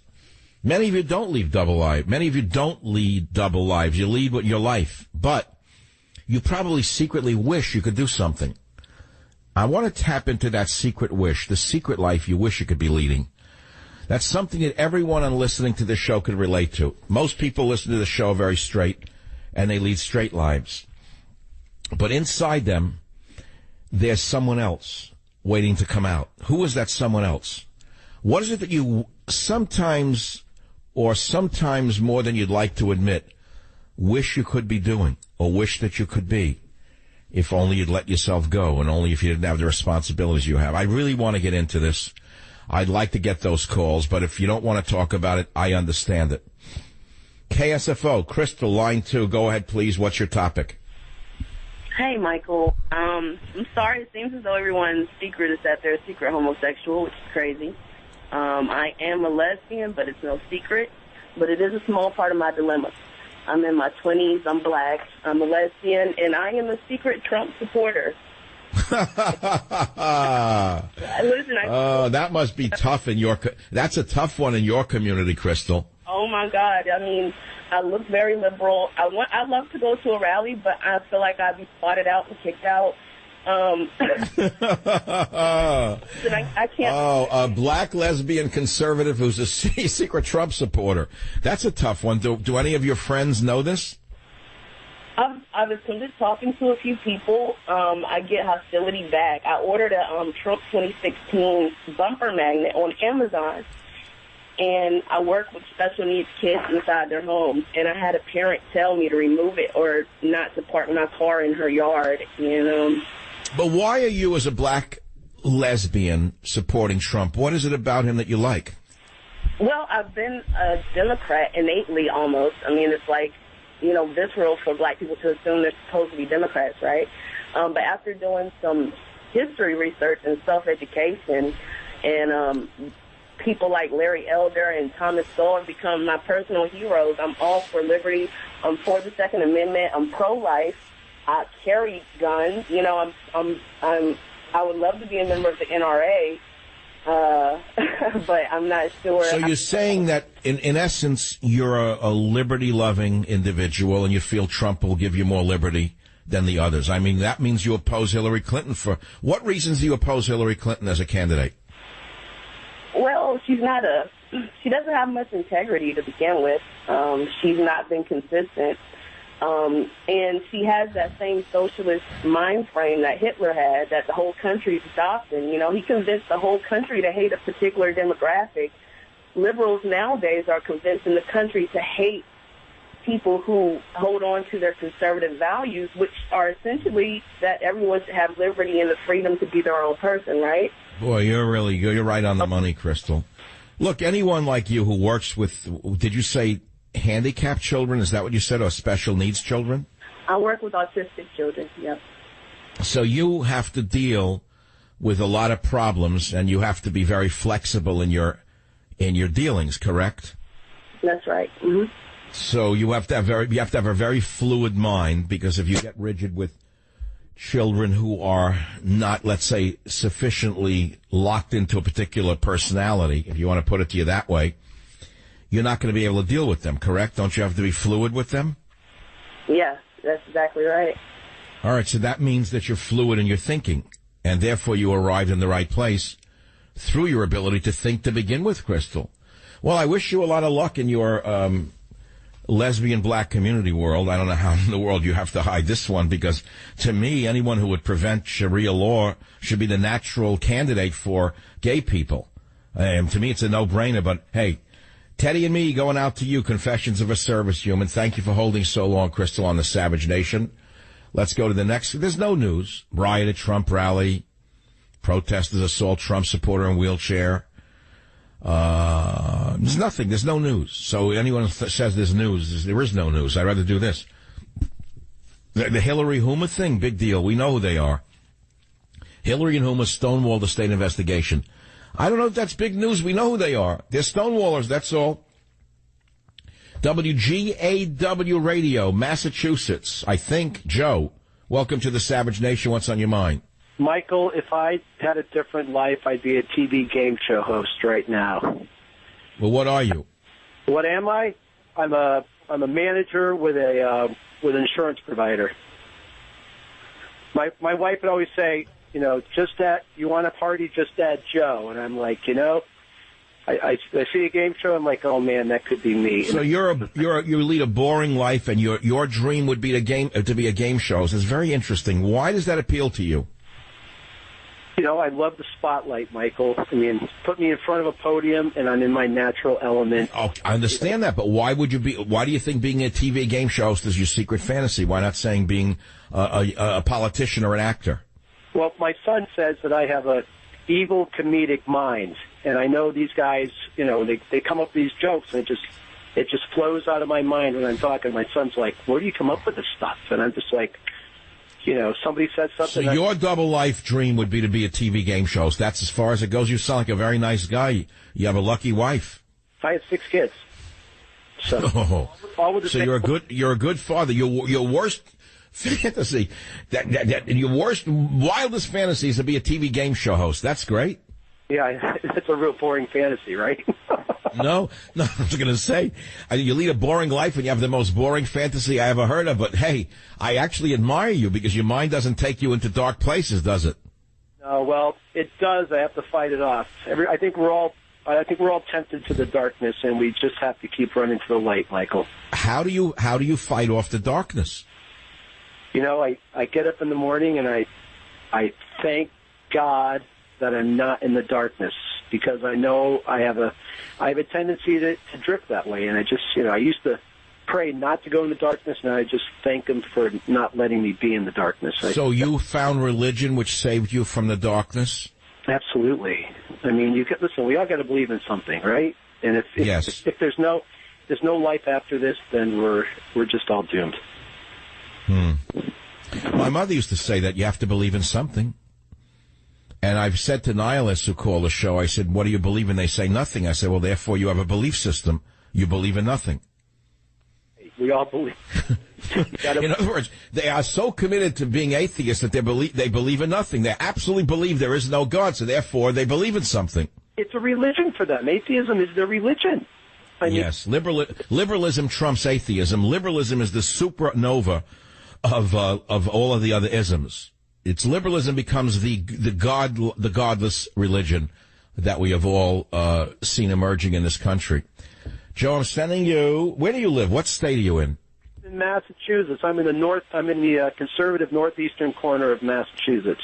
Many of you don't lead double life. Many of you don't lead double lives. You lead with your life. But you probably secretly wish you could do something. I want to tap into that secret wish, the secret life you wish you could be leading. That's something that everyone on listening to this show could relate to. Most people listen to the show very straight, and they lead straight lives. But inside them, there's someone else waiting to come out. Who is that someone else? What is it that you sometimes, or sometimes more than you'd like to admit, wish you could be doing, or wish that you could be, if only you'd let yourself go, and only if you didn't have the responsibilities you have? I really want to get into this. I'd like to get those calls, but if you don't want to talk about it, I understand it. KSFO, Crystal, line 2, go ahead, please. What's your topic? Hey, Michael. I'm sorry. It seems as though everyone's secret is that they're a secret homosexual, which is crazy. I am a lesbian, but it's no secret. But it is a small part of my dilemma. I'm in my 20s. I'm black. I'm a lesbian, and I am a secret Trump supporter. Listen, that must be tough in your. That's a tough one in your community, Crystal. Oh my God! I mean, I look very liberal. I'd love to go to a rally, but I feel like I'd be spotted out and kicked out. I can't. Oh, a black lesbian conservative who's a secret Trump supporter. That's a tough one. Do any of your friends know this? I was just talking to a few people. I get hostility back. I ordered a Trump 2016 bumper magnet on Amazon, and I work with special needs kids inside their homes, and I had a parent tell me to remove it or not to park my car in her yard. And but why are you, as a black lesbian, supporting Trump? What is it about him that you like? Well, I've been a Democrat innately, almost. I mean, it's like, visceral for black people to assume they're supposed to be Democrats, right? But after doing some history research and self-education, and people like Larry Elder and Thomas Sowell have become my personal heroes. I'm all for liberty. I'm for the Second Amendment. I'm pro-life. I carry guns. I would love to be a member of the NRA. But I'm not sure. So you're saying that, in essence, you're a liberty-loving individual, and you feel Trump will give you more liberty than the others. I mean, that means you oppose Hillary Clinton. For what reasons do you oppose Hillary Clinton as a candidate? Well, she doesn't have much integrity to begin with. She's not been consistent. And she has that same socialist mind frame that Hitler had, that the whole country's adopting. He convinced the whole country to hate a particular demographic liberals nowadays are convincing the country to hate people who hold on to their conservative values, which are essentially that everyone should have liberty and the freedom to be their own person, right? Boy, you're right on the money, Crystal. Look, anyone like you who works with, did you say handicapped children? Is that what you said, or special needs children? I work with autistic children, yep. So you have to deal with a lot of problems, and you have to be very flexible in your dealings, correct? That's right. Mm-hmm. So you have to have a very fluid mind, because if you get rigid with children who are not, let's say, sufficiently locked into a particular personality, if you want to put it to you that way, you're not going to be able to deal with them, correct? Don't you have to be fluid with them? Yes, that's exactly right. All right, so that means that you're fluid in your thinking, and therefore you arrived in the right place through your ability to think to begin with, Crystal. Well, I wish you a lot of luck in your lesbian black community world. I don't know how in the world you have to hide this one, because to me, anyone who would prevent Sharia law should be the natural candidate for gay people. To me, it's a no-brainer, but hey, Teddy and me going out to you, Confessions of a Service Human. Thank you for holding so long, Crystal, on the Savage Nation. Let's go to the next. There's no news. Riot at Trump rally. Protesters assault Trump supporter in wheelchair. There's nothing. There's no news. So anyone who says there's news, there is no news. I'd rather do this. The Hillary Hoover thing, big deal. We know who they are. Hillary and Hoover stonewalled the state investigation. I don't know if that's big news. We know who they are. They're stonewallers, that's all. WGAW Radio, Massachusetts. I think, Joe, welcome to the Savage Nation. What's on your mind? Michael, if I had a different life, I'd be a TV game show host right now. Well, what are you? What am I? I'm a manager with an insurance provider. My wife would always say, you know, you want a party, just add Joe. And I'm like, you know, I see a game show, I'm like, oh man, that could be me. So you lead a boring life, and your dream would be to be a game show. So it's very interesting. Why does that appeal to you? You know, I love the spotlight, Michael. I mean, put me in front of a podium, and I'm in my natural element. Oh, I understand that, but why do you think being a TV game show host is your secret fantasy? Why not saying being a politician or an actor? Well, my son says that I have a evil comedic mind, and I know these guys, you know, they come up with these jokes, and it just flows out of my mind when I'm talking. My son's like, where do you come up with this stuff? And I'm just like, you know, somebody says something. So your double life dream would be to be a TV game show host. That's as far as it goes. You sound like a very nice guy. You have a lucky wife. I have 6 kids. So, so you're a good father. Your worst fantasy, your worst, wildest fantasy is to be a TV game show host. That's great. Yeah, that's a real boring fantasy, right? No, I was going to say, you lead a boring life and you have the most boring fantasy I ever heard of, but hey, I actually admire you because your mind doesn't take you into dark places, does it? No, well, it does. I have to fight it off. I think we're all tempted to the darkness, and we just have to keep running to the light, Michael. How do you fight off the darkness? You know, I get up in the morning and I thank God that I'm not in the darkness, because I know I have a tendency to drift that way. And I used to pray not to go in the darkness, and I just thank him for not letting me be in the darkness. So you found religion which saved you from the darkness? Absolutely. I mean, listen, we all got to believe in something, right? And if there's no life after this, then we're just all doomed. My mother used to say that you have to believe in something. And I've said to nihilists who call the show, I said, what do you believe in? They say nothing. I said, well, therefore you have a belief system. You believe in nothing. We all believe. In other words, they are so committed to being atheists that they believe in nothing. They absolutely believe there is no God, so therefore they believe in something. It's a religion for them. Atheism is their religion. Yes, liberalism trumps atheism. Liberalism is the supernova of all of the other isms. It's liberalism becomes the godless religion that we have all seen emerging in this country. Joe, I'm sending you. Where do you live? What state are you in? In Massachusetts. I'm in the conservative northeastern corner of Massachusetts.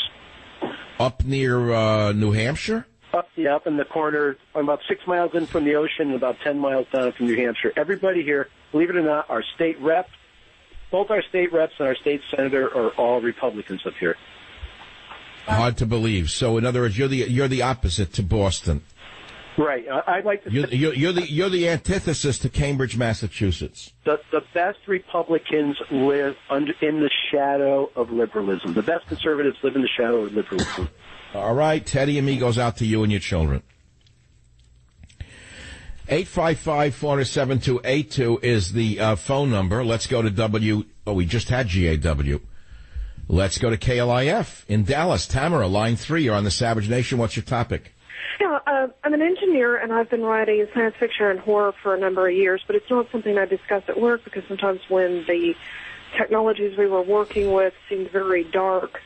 Up near New Hampshire? Up Yeah, up in the corner. I'm about 6 miles in from the ocean and about 10 miles down from New Hampshire. Everybody here, believe it or not, our state rep, both our state reps and our state senator are all Republicans up here. Hard to believe. So, in other words, you're the opposite to Boston. Right. I'd like to say you're the antithesis to Cambridge, Massachusetts. The best Republicans live in the shadow of liberalism. The best conservatives live in the shadow of liberalism. All right, Teddy and me goes out to you and your children. 855-407-282 is the phone number. Let's go to we just had GAW. Let's go to KLIF in Dallas. Tamara, line 3, you're on the Savage Nation. What's your topic? Yeah, I'm an engineer, and I've been writing science fiction and horror for a number of years, but it's not something I discuss at work because sometimes when the technologies we were working with seemed very dark,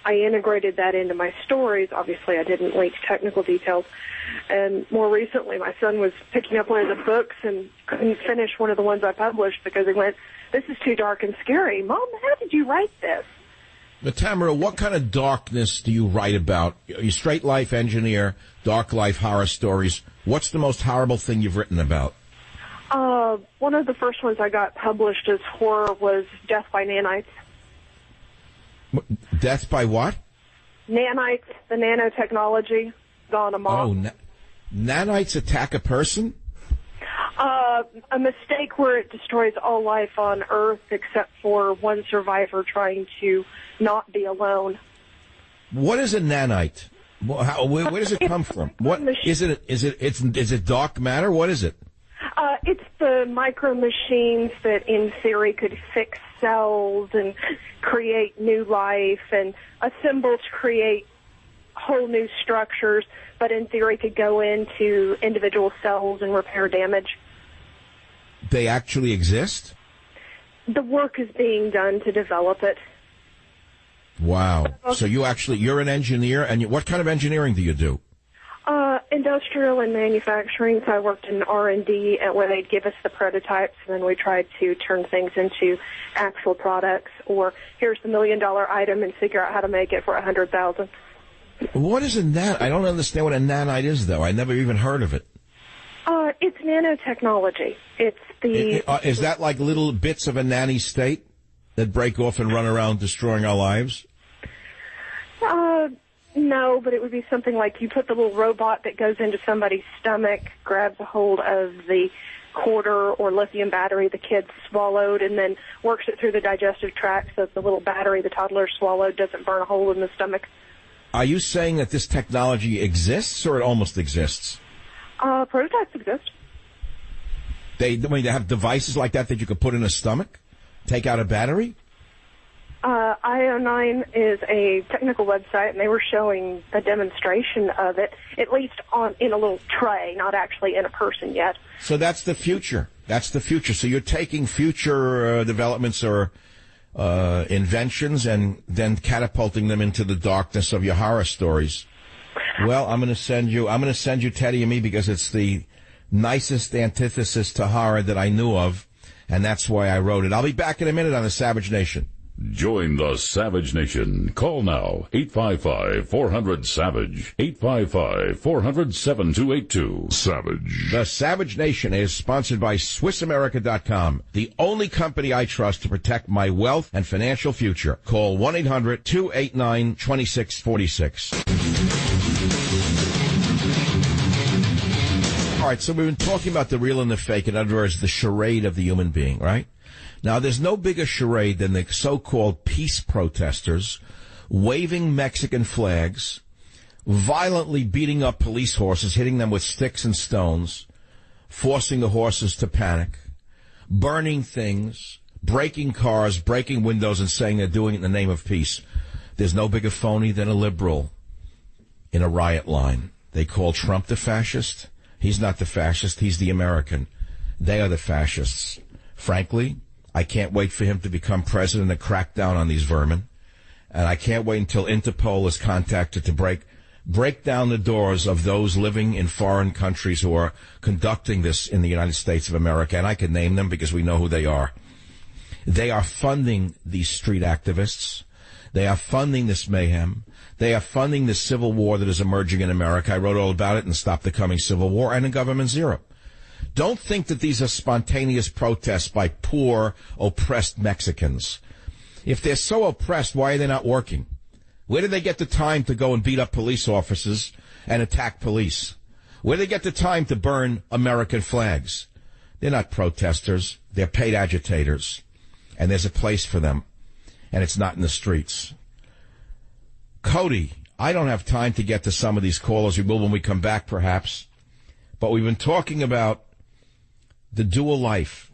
I integrated that into my stories. Obviously, I didn't leak technical details. And more recently, my son was picking up one of the books and couldn't finish one of the ones I published because he went, "This is too dark and scary. Mom, how did you write this?" But Tamara, what kind of darkness do you write about? You straight life engineer, dark life horror stories. What's the most horrible thing you've written about? One of the first ones I got published as horror was Death by Nanites. Death by what? Nanites, the nanotechnology, gone amok. Oh, nanites attack a person? A mistake where it destroys all life on Earth except for one survivor trying to not be alone. What is a nanite? Where does it come from? What is it? Is it dark matter? What is it? It's the micro machines that, in theory, could fix cells and create new life and assemble to create whole new structures, but in theory could go into individual cells and repair damage. They actually exist? The work is being done to develop it. Wow. So you're an engineer, and what kind of engineering do you do? Industrial and manufacturing. So I worked in R&D where they'd give us the prototypes, and then we tried to turn things into actual products, or here's the $1 million item and figure out how to make it for $100,000. What is a nanite? I don't understand what a nanite is, though. I never even heard of it. It's nanotechnology. It's the... Is that like little bits of a nanny state that break off and run around destroying our lives? No, but it would be something like you put the little robot that goes into somebody's stomach, grabs a hold of the quarter or lithium battery the kid swallowed, and then works it through the digestive tract so that the little battery the toddler swallowed doesn't burn a hole in the stomach. Are you saying that this technology exists, or it almost exists? Prototypes exist. They have devices like that you could put in a stomach? Take out a battery? IO9 is a technical website, and they were showing a demonstration of it, at least in a little tray, not actually in a person yet. So that's the future. That's the future. So you're taking future developments or inventions and then catapulting them into the darkness of your horror stories. Well, I'm going to send you Teddy and me because it's the nicest antithesis to horror that I knew of, and that's why I wrote it. I'll be back in a minute on the Savage Nation. Join the Savage Nation. Call now, 855-400-SAVAGE, 855-400-7282. Savage. The Savage Nation is sponsored by SwissAmerica.com, the only company I trust to protect my wealth and financial future. Call 1-800-289-2646. All right, so we've been talking about the real and the fake, in other words, the charade of the human being, right? Now, there's no bigger charade than the so-called peace protesters waving Mexican flags, violently beating up police horses, hitting them with sticks and stones, forcing the horses to panic, burning things, breaking cars, breaking windows, and saying they're doing it in the name of peace. There's no bigger phony than a liberal in a riot line. They call Trump the fascist. He's not the fascist. He's the American. They are the fascists. Frankly, I can't wait for him to become president and crack down on these vermin. And I can't wait until Interpol is contacted to break down the doors of those living in foreign countries who are conducting this in the United States of America. And I can name them because we know who they are. They are funding these street activists. They are funding this mayhem. They are funding this civil war that is emerging in America. I wrote all about it in Stop the Coming Civil War and in Government Zero. Don't think that these are spontaneous protests by poor, oppressed Mexicans. If they're so oppressed, why are they not working? Where do they get the time to go and beat up police officers and attack police? Where do they get the time to burn American flags? They're not protesters. They're paid agitators. And there's a place for them. And it's not in the streets. Cody, I don't have time to get to some of these callers. We will when we come back, perhaps. But we've been talking about the dual life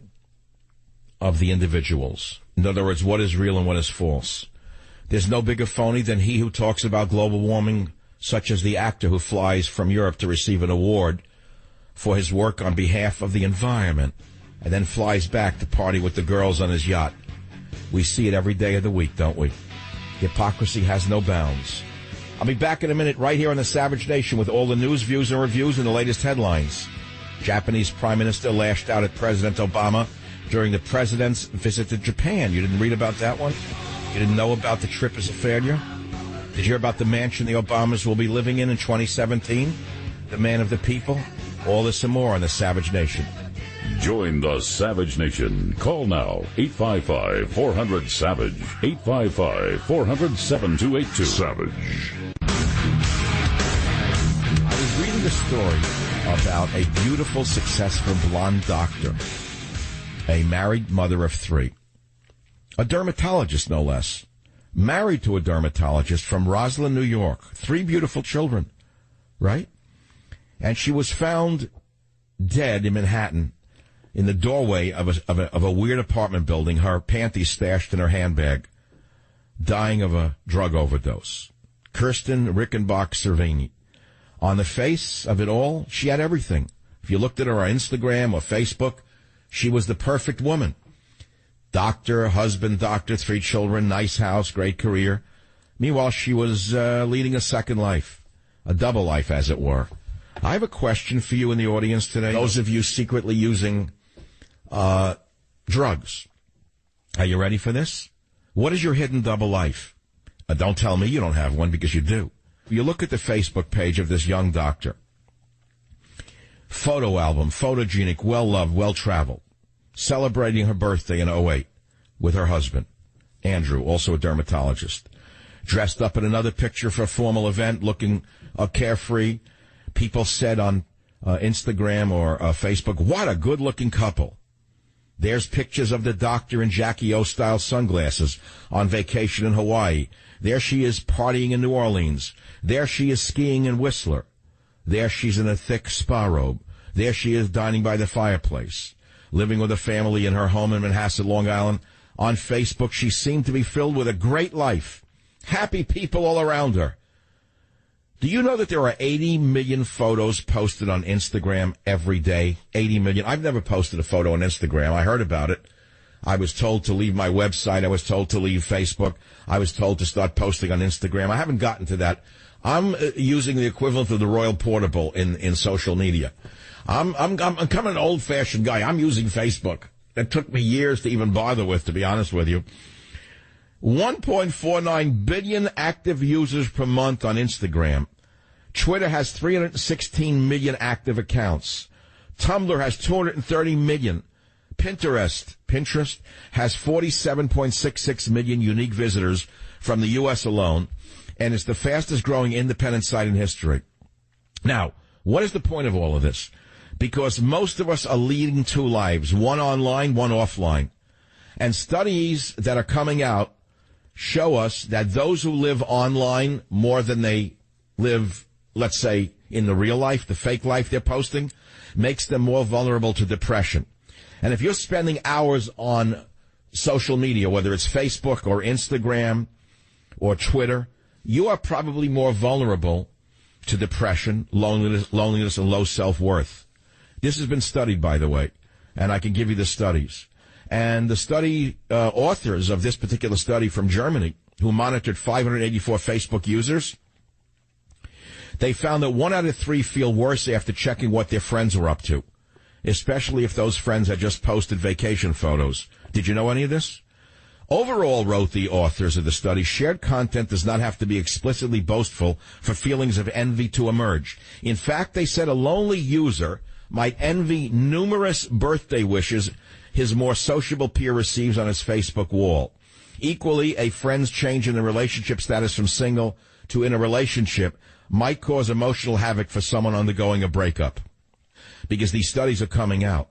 of the individuals. In other words, what is real and what is false. There's no bigger phony than he who talks about global warming, such as the actor who flies from Europe to receive an award for his work on behalf of the environment and then flies back to party with the girls on his yacht. We see it every day of the week, don't we? Hypocrisy has no bounds. I'll be back in a minute right here on the Savage Nation with all the news, views, and reviews and the latest headlines. Japanese Prime Minister lashed out at President Obama during the president's visit to Japan. You didn't read about that one? You didn't know about the trip as a failure? Did you hear about the mansion the Obamas will be living in 2017? The man of the people? All this and more on the Savage Nation. Join the Savage Nation. Call now, 855-400-SAVAGE, 855-400-7282. Savage. I was reading the story about a beautiful, successful blonde doctor, a married mother of 3, a dermatologist no less, married to a dermatologist from Roslyn, New York, 3 beautiful children, right? And she was found dead in Manhattan in the doorway of a weird apartment building, her panties stashed in her handbag, dying of a drug overdose. Kirsten Rickenbach-Cervini. On the face of it all, she had everything. If you looked at her on Instagram or Facebook, she was the perfect woman. Doctor, husband, doctor, 3 children, nice house, great career. Meanwhile, she was leading a second life, a double life, as it were. I have a question for you in the audience today. Those of you secretly using drugs. Are you ready for this? What is your hidden double life? Don't tell me you don't have one, because you do. You look at the Facebook page of this young doctor. Photo album, photogenic, well-loved, well-traveled. Celebrating her birthday in 2008 with her husband, Andrew, also a dermatologist. Dressed up in another picture for a formal event, looking carefree. People said on Instagram or Facebook, what a good-looking couple. There's pictures of the doctor in Jackie O-style sunglasses on vacation in Hawaii. There she is partying in New Orleans. There she is skiing in Whistler. There she's in a thick spa robe. There she is dining by the fireplace, living with a family in her home in Manhasset, Long Island. On Facebook, she seemed to be filled with a great life. Happy people all around her. Do you know that there are 80 million photos posted on Instagram every day? 80 million. I've never posted a photo on Instagram. I heard about it. I was told to leave my website. I was told to leave Facebook. I was told to start posting on Instagram. I haven't gotten to that. I'm using the equivalent of the Royal Portable in social media. I'm kind of an old-fashioned guy. I'm using Facebook. That took me years to even bother with, to be honest with you. 1.49 billion active users per month on Instagram. Twitter has 316 million active accounts. Tumblr has 230 million. Pinterest has 47.66 million unique visitors from the U.S. alone, and it's the fastest growing independent site in history. Now, what is the point of all of this? Because most of us are leading 2 lives, one online, one offline. And studies that are coming out show us that those who live online more than they live, let's say, in the real life, the fake life they're posting, makes them more vulnerable to depression. And if you're spending hours on social media, whether it's Facebook or Instagram or Twitter, you are probably more vulnerable to depression, loneliness, and low self-worth. This has been studied, by the way, and I can give you the studies. And the study authors of this particular study from Germany, who monitored 584 Facebook users, they found that 1 out of 3 feel worse after checking what their friends were up to, especially if those friends had just posted vacation photos. Did you know any of this? Overall, wrote the authors of the study, shared content does not have to be explicitly boastful for feelings of envy to emerge. In fact, they said a lonely user might envy numerous birthday wishes his more sociable peer receives on his Facebook wall. Equally, a friend's change in the relationship status from single to in a relationship might cause emotional havoc for someone undergoing a breakup, because these studies are coming out.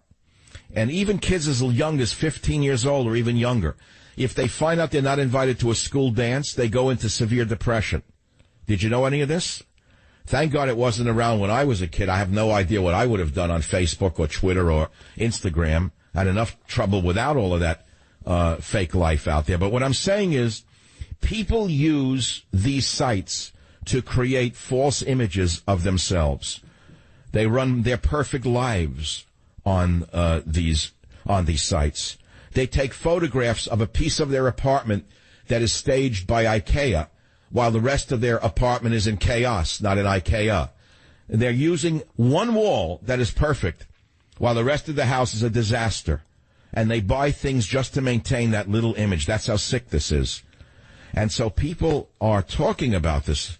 And even kids as young as 15 years old or even younger, if they find out they're not invited to a school dance, they go into severe depression. Did you know any of this? Thank God it wasn't around when I was a kid. I have no idea what I would have done on Facebook or Twitter or Instagram. I had enough trouble without all of that fake life out there. But what I'm saying is people use these sites to create false images of themselves. They run their perfect lives on these sites. They take photographs of a piece of their apartment that is staged by IKEA, while the rest of their apartment is in chaos, not in IKEA. They're using one wall that is perfect, while the rest of the house is a disaster. And they buy things just to maintain that little image. That's how sick this is. And so people are talking about this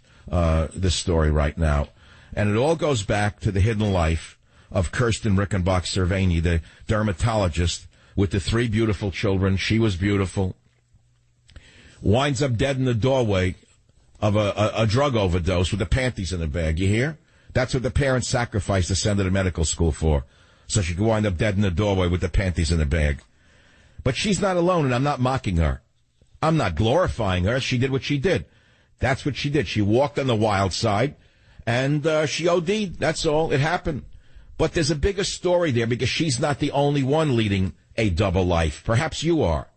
story right now. And it all goes back to the hidden life of Kirsten Rickenbach-Cerveny, the dermatologist with the 3 beautiful children. She was beautiful. Winds up dead in the doorway of a drug overdose with the panties in the bag. You hear? That's what the parents sacrificed to send her to medical school for, so she could wind up dead in the doorway with the panties in the bag. But she's not alone, and I'm not mocking her. I'm not glorifying her. She did what she did. That's what she did. She walked on the wild side, and she OD'd. That's all. It happened. But there's a bigger story there, because she's not the only one leading a double life. Perhaps you are.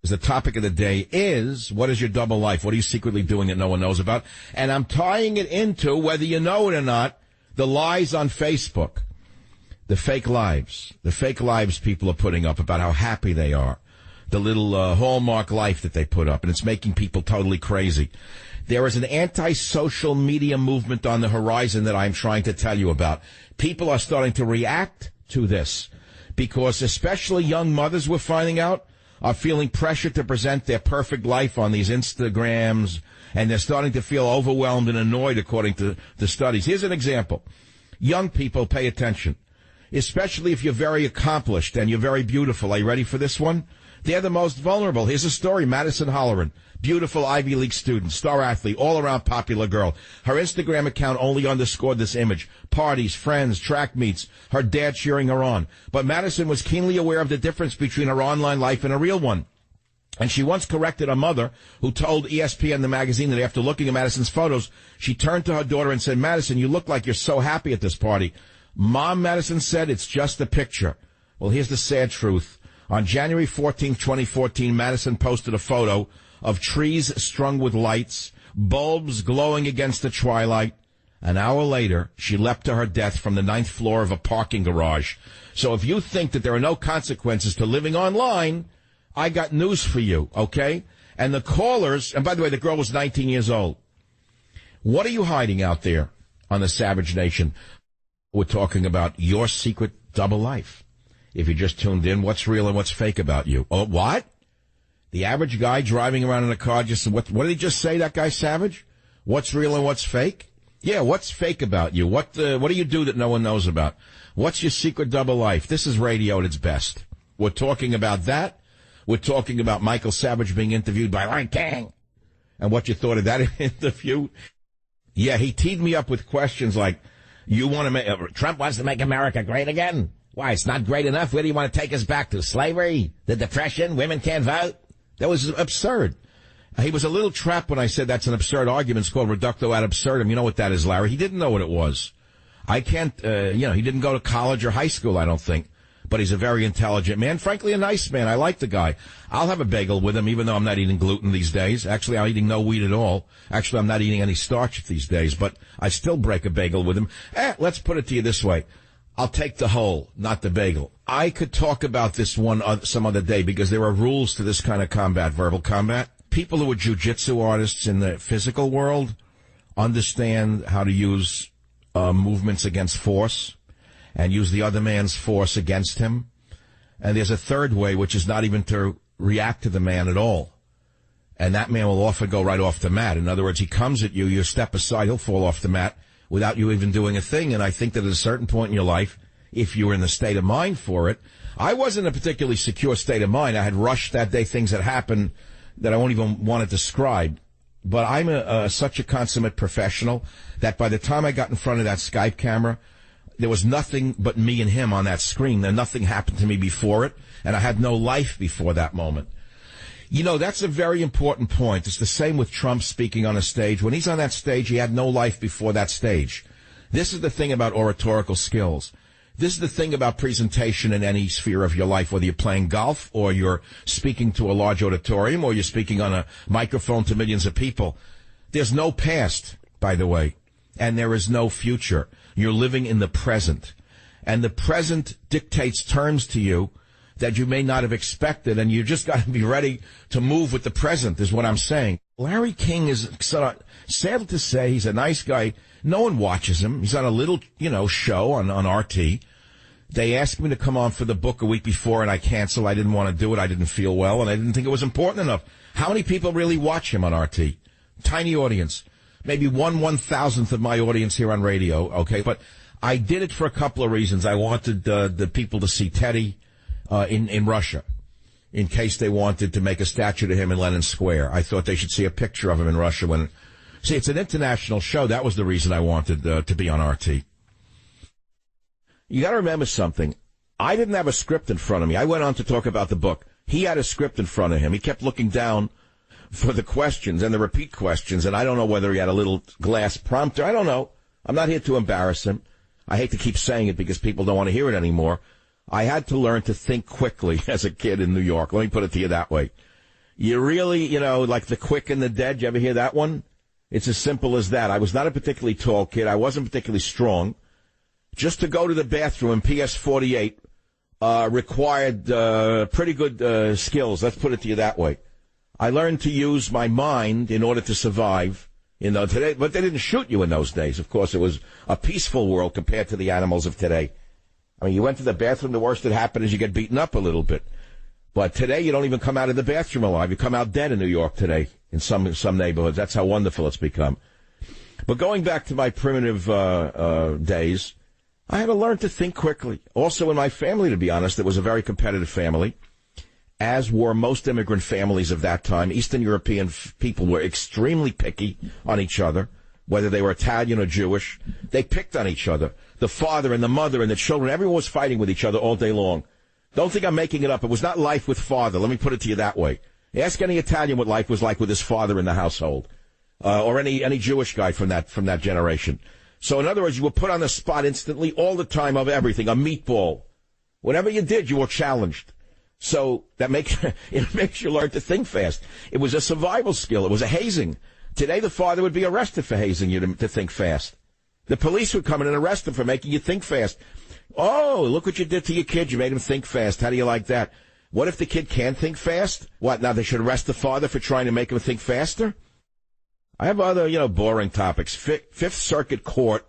The topic of the day is, what is your double life? What are you secretly doing that no one knows about? And I'm tying it into, whether you know it or not, the lies on Facebook. The fake lives people are putting up about how happy they are. The little Hallmark life that they put up, and it's making people totally crazy. There is an anti-social media movement on the horizon that I'm trying to tell you about. People are starting to react to this, because especially young mothers, we're finding out, are feeling pressure to present their perfect life on these Instagrams, and they're starting to feel overwhelmed and annoyed, according to the studies. Here's an example. Young people, pay attention, especially if you're very accomplished and you're very beautiful. Are you ready for this one? They're the most vulnerable. Here's a story. Madison Holleran, beautiful Ivy League student, star athlete, all-around popular girl. Her Instagram account only underscored this image. Parties, friends, track meets, her dad cheering her on. But Madison was keenly aware of the difference between her online life and a real one. And she once corrected her mother, who told ESPN, the magazine, that after looking at Madison's photos, she turned to her daughter and said, "Madison, you look like you're so happy at this party." "Mom," Madison said, "it's just a picture." Well, here's the sad truth. On January 14, 2014, Madison posted a photo of trees strung with lights, bulbs glowing against the twilight. An hour later, she leapt to her death from the 9th floor of a parking garage. So if you think that there are no consequences to living online, I got news for you, okay? And the callers, and by the way, the girl was 19 years old. What are you hiding out there on the Savage Nation? We're talking about your secret double life. If you just tuned in, what's real and what's fake about you? Oh, what? The average guy driving around in a car just, what did he just say, that guy Savage? What's real and what's fake? Yeah, what's fake about you? What do you do that no one knows about? What's your secret double life? This is radio at its best. We're talking about that. We're talking about Michael Savage being interviewed by Larry King. And what you thought of that interview? Yeah, he teed me up with questions like, Trump wants to make America great again. Why, it's not great enough. Where do you want to take us back to? Slavery? The Depression? Women can't vote? That was absurd. He was a little trapped when I said that's an absurd argument. It's called reductio ad absurdum. You know what that is, Larry. He didn't know what it was. I can't, he didn't go to college or high school, I don't think. But he's a very intelligent man. Frankly, a nice man. I like the guy. I'll have a bagel with him, even though I'm not eating gluten these days. Actually, I'm eating no wheat at all. Actually, I'm not eating any starch these days. But I still break a bagel with him. Let's put it to you this way. I'll take the whole, not the bagel. I could talk about this some other day, because there are rules to this kind of combat, verbal combat. People who are jiu-jitsu artists in the physical world understand how to use movements against force and use the other man's force against him. And there's a third way, which is not even to react to the man at all. And that man will often go right off the mat. In other words, he comes at you, you step aside, he'll fall off the mat without you even doing a thing. And I think that at a certain point in your life, if you were in the state of mind for it, I wasn't a particularly secure state of mind. I had rushed that day, things that happened that I won't even want to describe. But I'm such a consummate professional that by the time I got in front of that Skype camera, there was nothing but me and him on that screen. And nothing happened to me before it, and I had no life before that moment. You know, that's a very important point. It's the same with Trump speaking on a stage. When he's on that stage, he had no life before that stage. This is the thing about oratorical skills. This is the thing about presentation in any sphere of your life, whether you're playing golf or you're speaking to a large auditorium or you're speaking on a microphone to millions of people. There's no past, by the way, and there is no future. You're living in the present. And the present dictates terms to you that you may not have expected, and you just got to be ready to move with the present, is what I'm saying. Larry King is, sad to say, he's a nice guy. No one watches him. He's on a little, show on RT. They asked me to come on for the book a week before, and I canceled. I didn't want to do it. I didn't feel well, and I didn't think it was important enough. How many people really watch him on RT? Tiny audience. Maybe 1/1000th of my audience here on radio, okay? But I did it for a couple of reasons. I wanted the people to see Teddy in Russia, in case they wanted to make a statue to him in Lenin Square. I thought they should see a picture of him in Russia. See, it's an international show. That was the reason I wanted to be on RT. You got to remember something. I didn't have a script in front of me. I went on to talk about the book. He had a script in front of him. He kept looking down for the questions and the repeat questions, and I don't know whether he had a little glass prompter. I don't know. I'm not here to embarrass him. I hate to keep saying it because people don't want to hear it anymore. I had to learn to think quickly as a kid in New York. Let me put it to you that way. You really, like The Quick and the Dead, you ever hear that one? It's as simple as that. I was not a particularly tall kid. I wasn't particularly strong. Just to go to the bathroom in PS-48 required pretty good skills. Let's put it to you that way. I learned to use my mind in order to survive. Today, but they didn't shoot you in those days. Of course, it was a peaceful world compared to the animals of today. I mean, you went to the bathroom, the worst that happened is you get beaten up a little bit. But today, you don't even come out of the bathroom alive. You come out dead in New York today, in some neighborhoods. That's how wonderful it's become. But going back to my primitive days, I had to learn to think quickly. Also in my family, to be honest, it was a very competitive family, as were most immigrant families of that time. Eastern European people were extremely picky on each other, whether they were Italian or Jewish. They picked on each other. The father and the mother and the children, everyone was fighting with each other all day long. Don't think I'm making it up. It was not life with father. Let me put it to you that way. Ask any Italian what life was like with his father in the household, or any Jewish guy from that generation. So in other words, you were put on the spot instantly, all the time, of everything, a meatball. Whatever you did, you were challenged. So it makes you learn to think fast. It was a survival skill. It was a hazing. Today, the father would be arrested for hazing you to think fast. The police would come in and arrest him for making you think fast. Oh, look what you did to your kid. You made him think fast. How do you like that? What if the kid can't think fast? What, now they should arrest the father for trying to make him think faster? I have other, boring topics. Fifth Circuit Court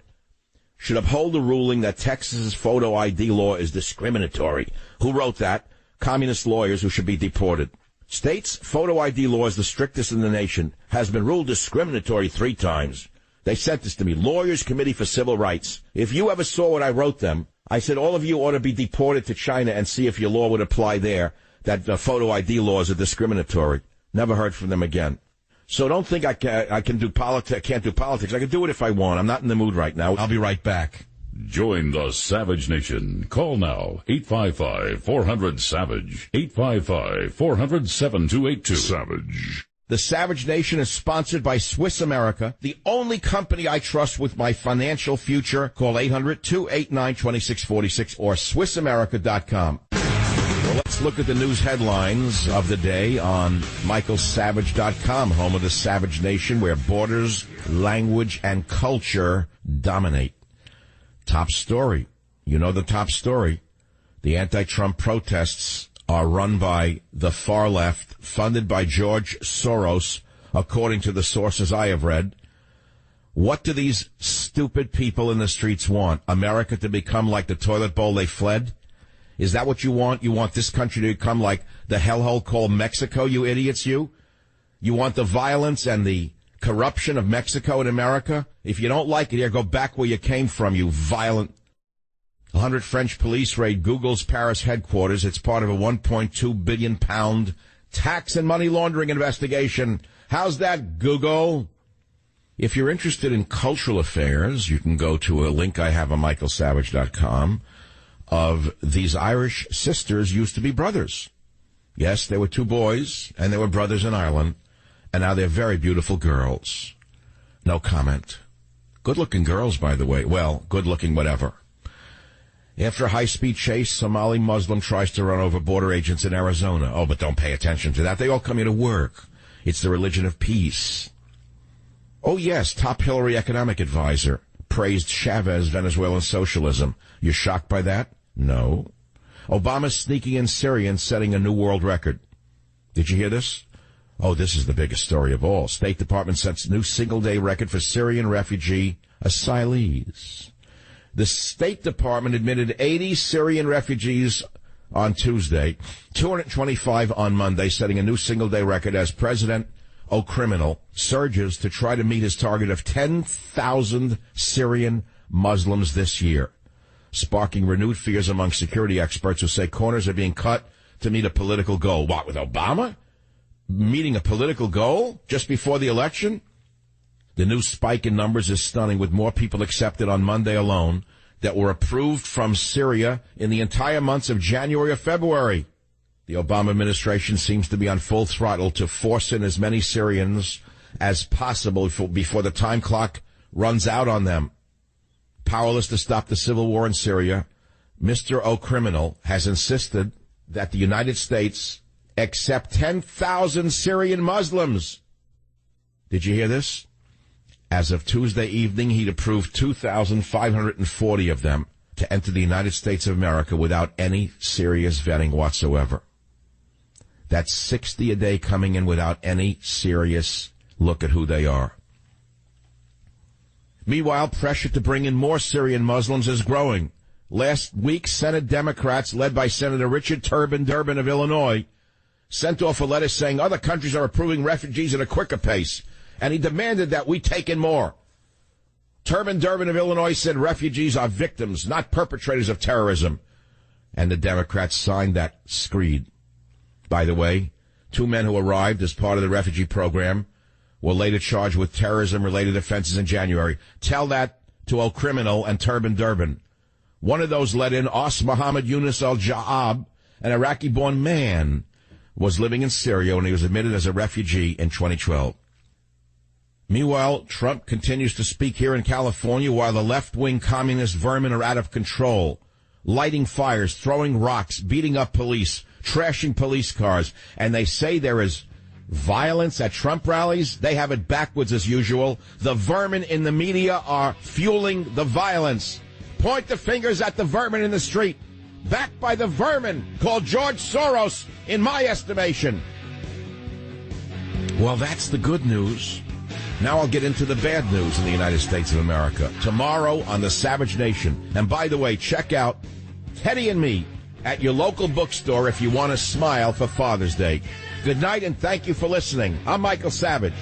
should uphold the ruling that Texas's photo ID law is discriminatory. Who wrote that? Communist lawyers who should be deported. States' photo ID law is the strictest in the nation, has been ruled discriminatory 3 times. They sent this to me, Lawyers Committee for Civil Rights. If you ever saw what I wrote them, I said all of you ought to be deported to China and see if your law would apply there, that the photo ID laws are discriminatory. Never heard from them again. So don't think I can do politics. Can't do politics. I can do it if I want. I'm not in the mood right now. I'll be right back. Join the Savage Nation. Call now, 855-400-SAVAGE, 855-400-7282. Savage. The Savage Nation is sponsored by Swiss America, the only company I trust with my financial future. Call 800-289-2646 or SwissAmerica.com. Well, let's look at the news headlines of the day on MichaelSavage.com, home of the Savage Nation, where borders, language, and culture dominate. Top story. You know the top story. The anti-Trump protests are run by the far left, funded by George Soros, according to the sources I have read. What do these stupid people in the streets want? America to become like the toilet bowl they fled? Is that what you want? You want this country to become like the hellhole called Mexico, you idiots, you? You want the violence and the corruption of Mexico and America? If you don't like it here, go back where you came from, you violent. 100 French police raid Google's Paris headquarters. It's part of a 1.2 billion pound tax and money laundering investigation. How's that, Google? If you're interested in cultural affairs, you can go to a link I have on michaelsavage.com of these Irish sisters used to be brothers. Yes, they were two boys, and they were brothers in Ireland, and now they're very beautiful girls. No comment. Good-looking girls, by the way. Well, good-looking whatever. After a high-speed chase, Somali Muslim tries to run over border agents in Arizona. Oh, but don't pay attention to that. They all come here to work. It's the religion of peace. Oh, yes, top Hillary economic advisor praised Chavez Venezuelan socialism. You shocked by that? No. Obama's sneaking in Syrians, setting a new world record. Did you hear this? Oh, this is the biggest story of all. State Department sets new single-day record for Syrian refugee asylees. The State Department admitted 80 Syrian refugees on Tuesday, 225 on Monday, setting a new single-day record as President O'Criminal surges to try to meet his target of 10,000 Syrian Muslims this year, sparking renewed fears among security experts who say corners are being cut to meet a political goal. What, with Obama? Meeting a political goal just before the election? The new spike in numbers is stunning, with more people accepted on Monday alone that were approved from Syria in the entire months of January or February. The Obama administration seems to be on full throttle to force in as many Syrians as possible before the time clock runs out on them. Powerless to stop the civil war in Syria, Mr. O'Criminal has insisted that the United States accept 10,000 Syrian Muslims. Did you hear this? As of Tuesday evening, he'd approved 2,540 of them to enter the United States of America without any serious vetting whatsoever. That's 60 a day coming in without any serious look at who they are. Meanwhile, pressure to bring in more Syrian Muslims is growing. Last week, Senate Democrats, led by Senator Richard Turbin Durbin of Illinois, sent off a letter saying other countries are approving refugees at a quicker pace, and he demanded that we take in more. Turbin Durbin of Illinois said refugees are victims, not perpetrators of terrorism. And the Democrats signed that screed. By the way, 2 men who arrived as part of the refugee program were later charged with terrorism-related offenses in January. Tell that to O'Criminal and Turbin Durbin. One of those let in Os Muhammad Yunus al-Ja'ab, an Iraqi-born man, was living in Syria when he was admitted as a refugee in 2012. Meanwhile, Trump continues to speak here in California while the left-wing communist vermin are out of control, lighting fires, throwing rocks, beating up police, trashing police cars, and they say there is violence at Trump rallies. They have it backwards as usual. The vermin in the media are fueling the violence. Point the fingers at the vermin in the street, backed by the vermin called George Soros, in my estimation. Well, that's the good news. Now I'll get into the bad news in the United States of America. Tomorrow on the Savage Nation. And by the way, check out Teddy and Me at your local bookstore if you want to smile for Father's Day. Good night and thank you for listening. I'm Michael Savage.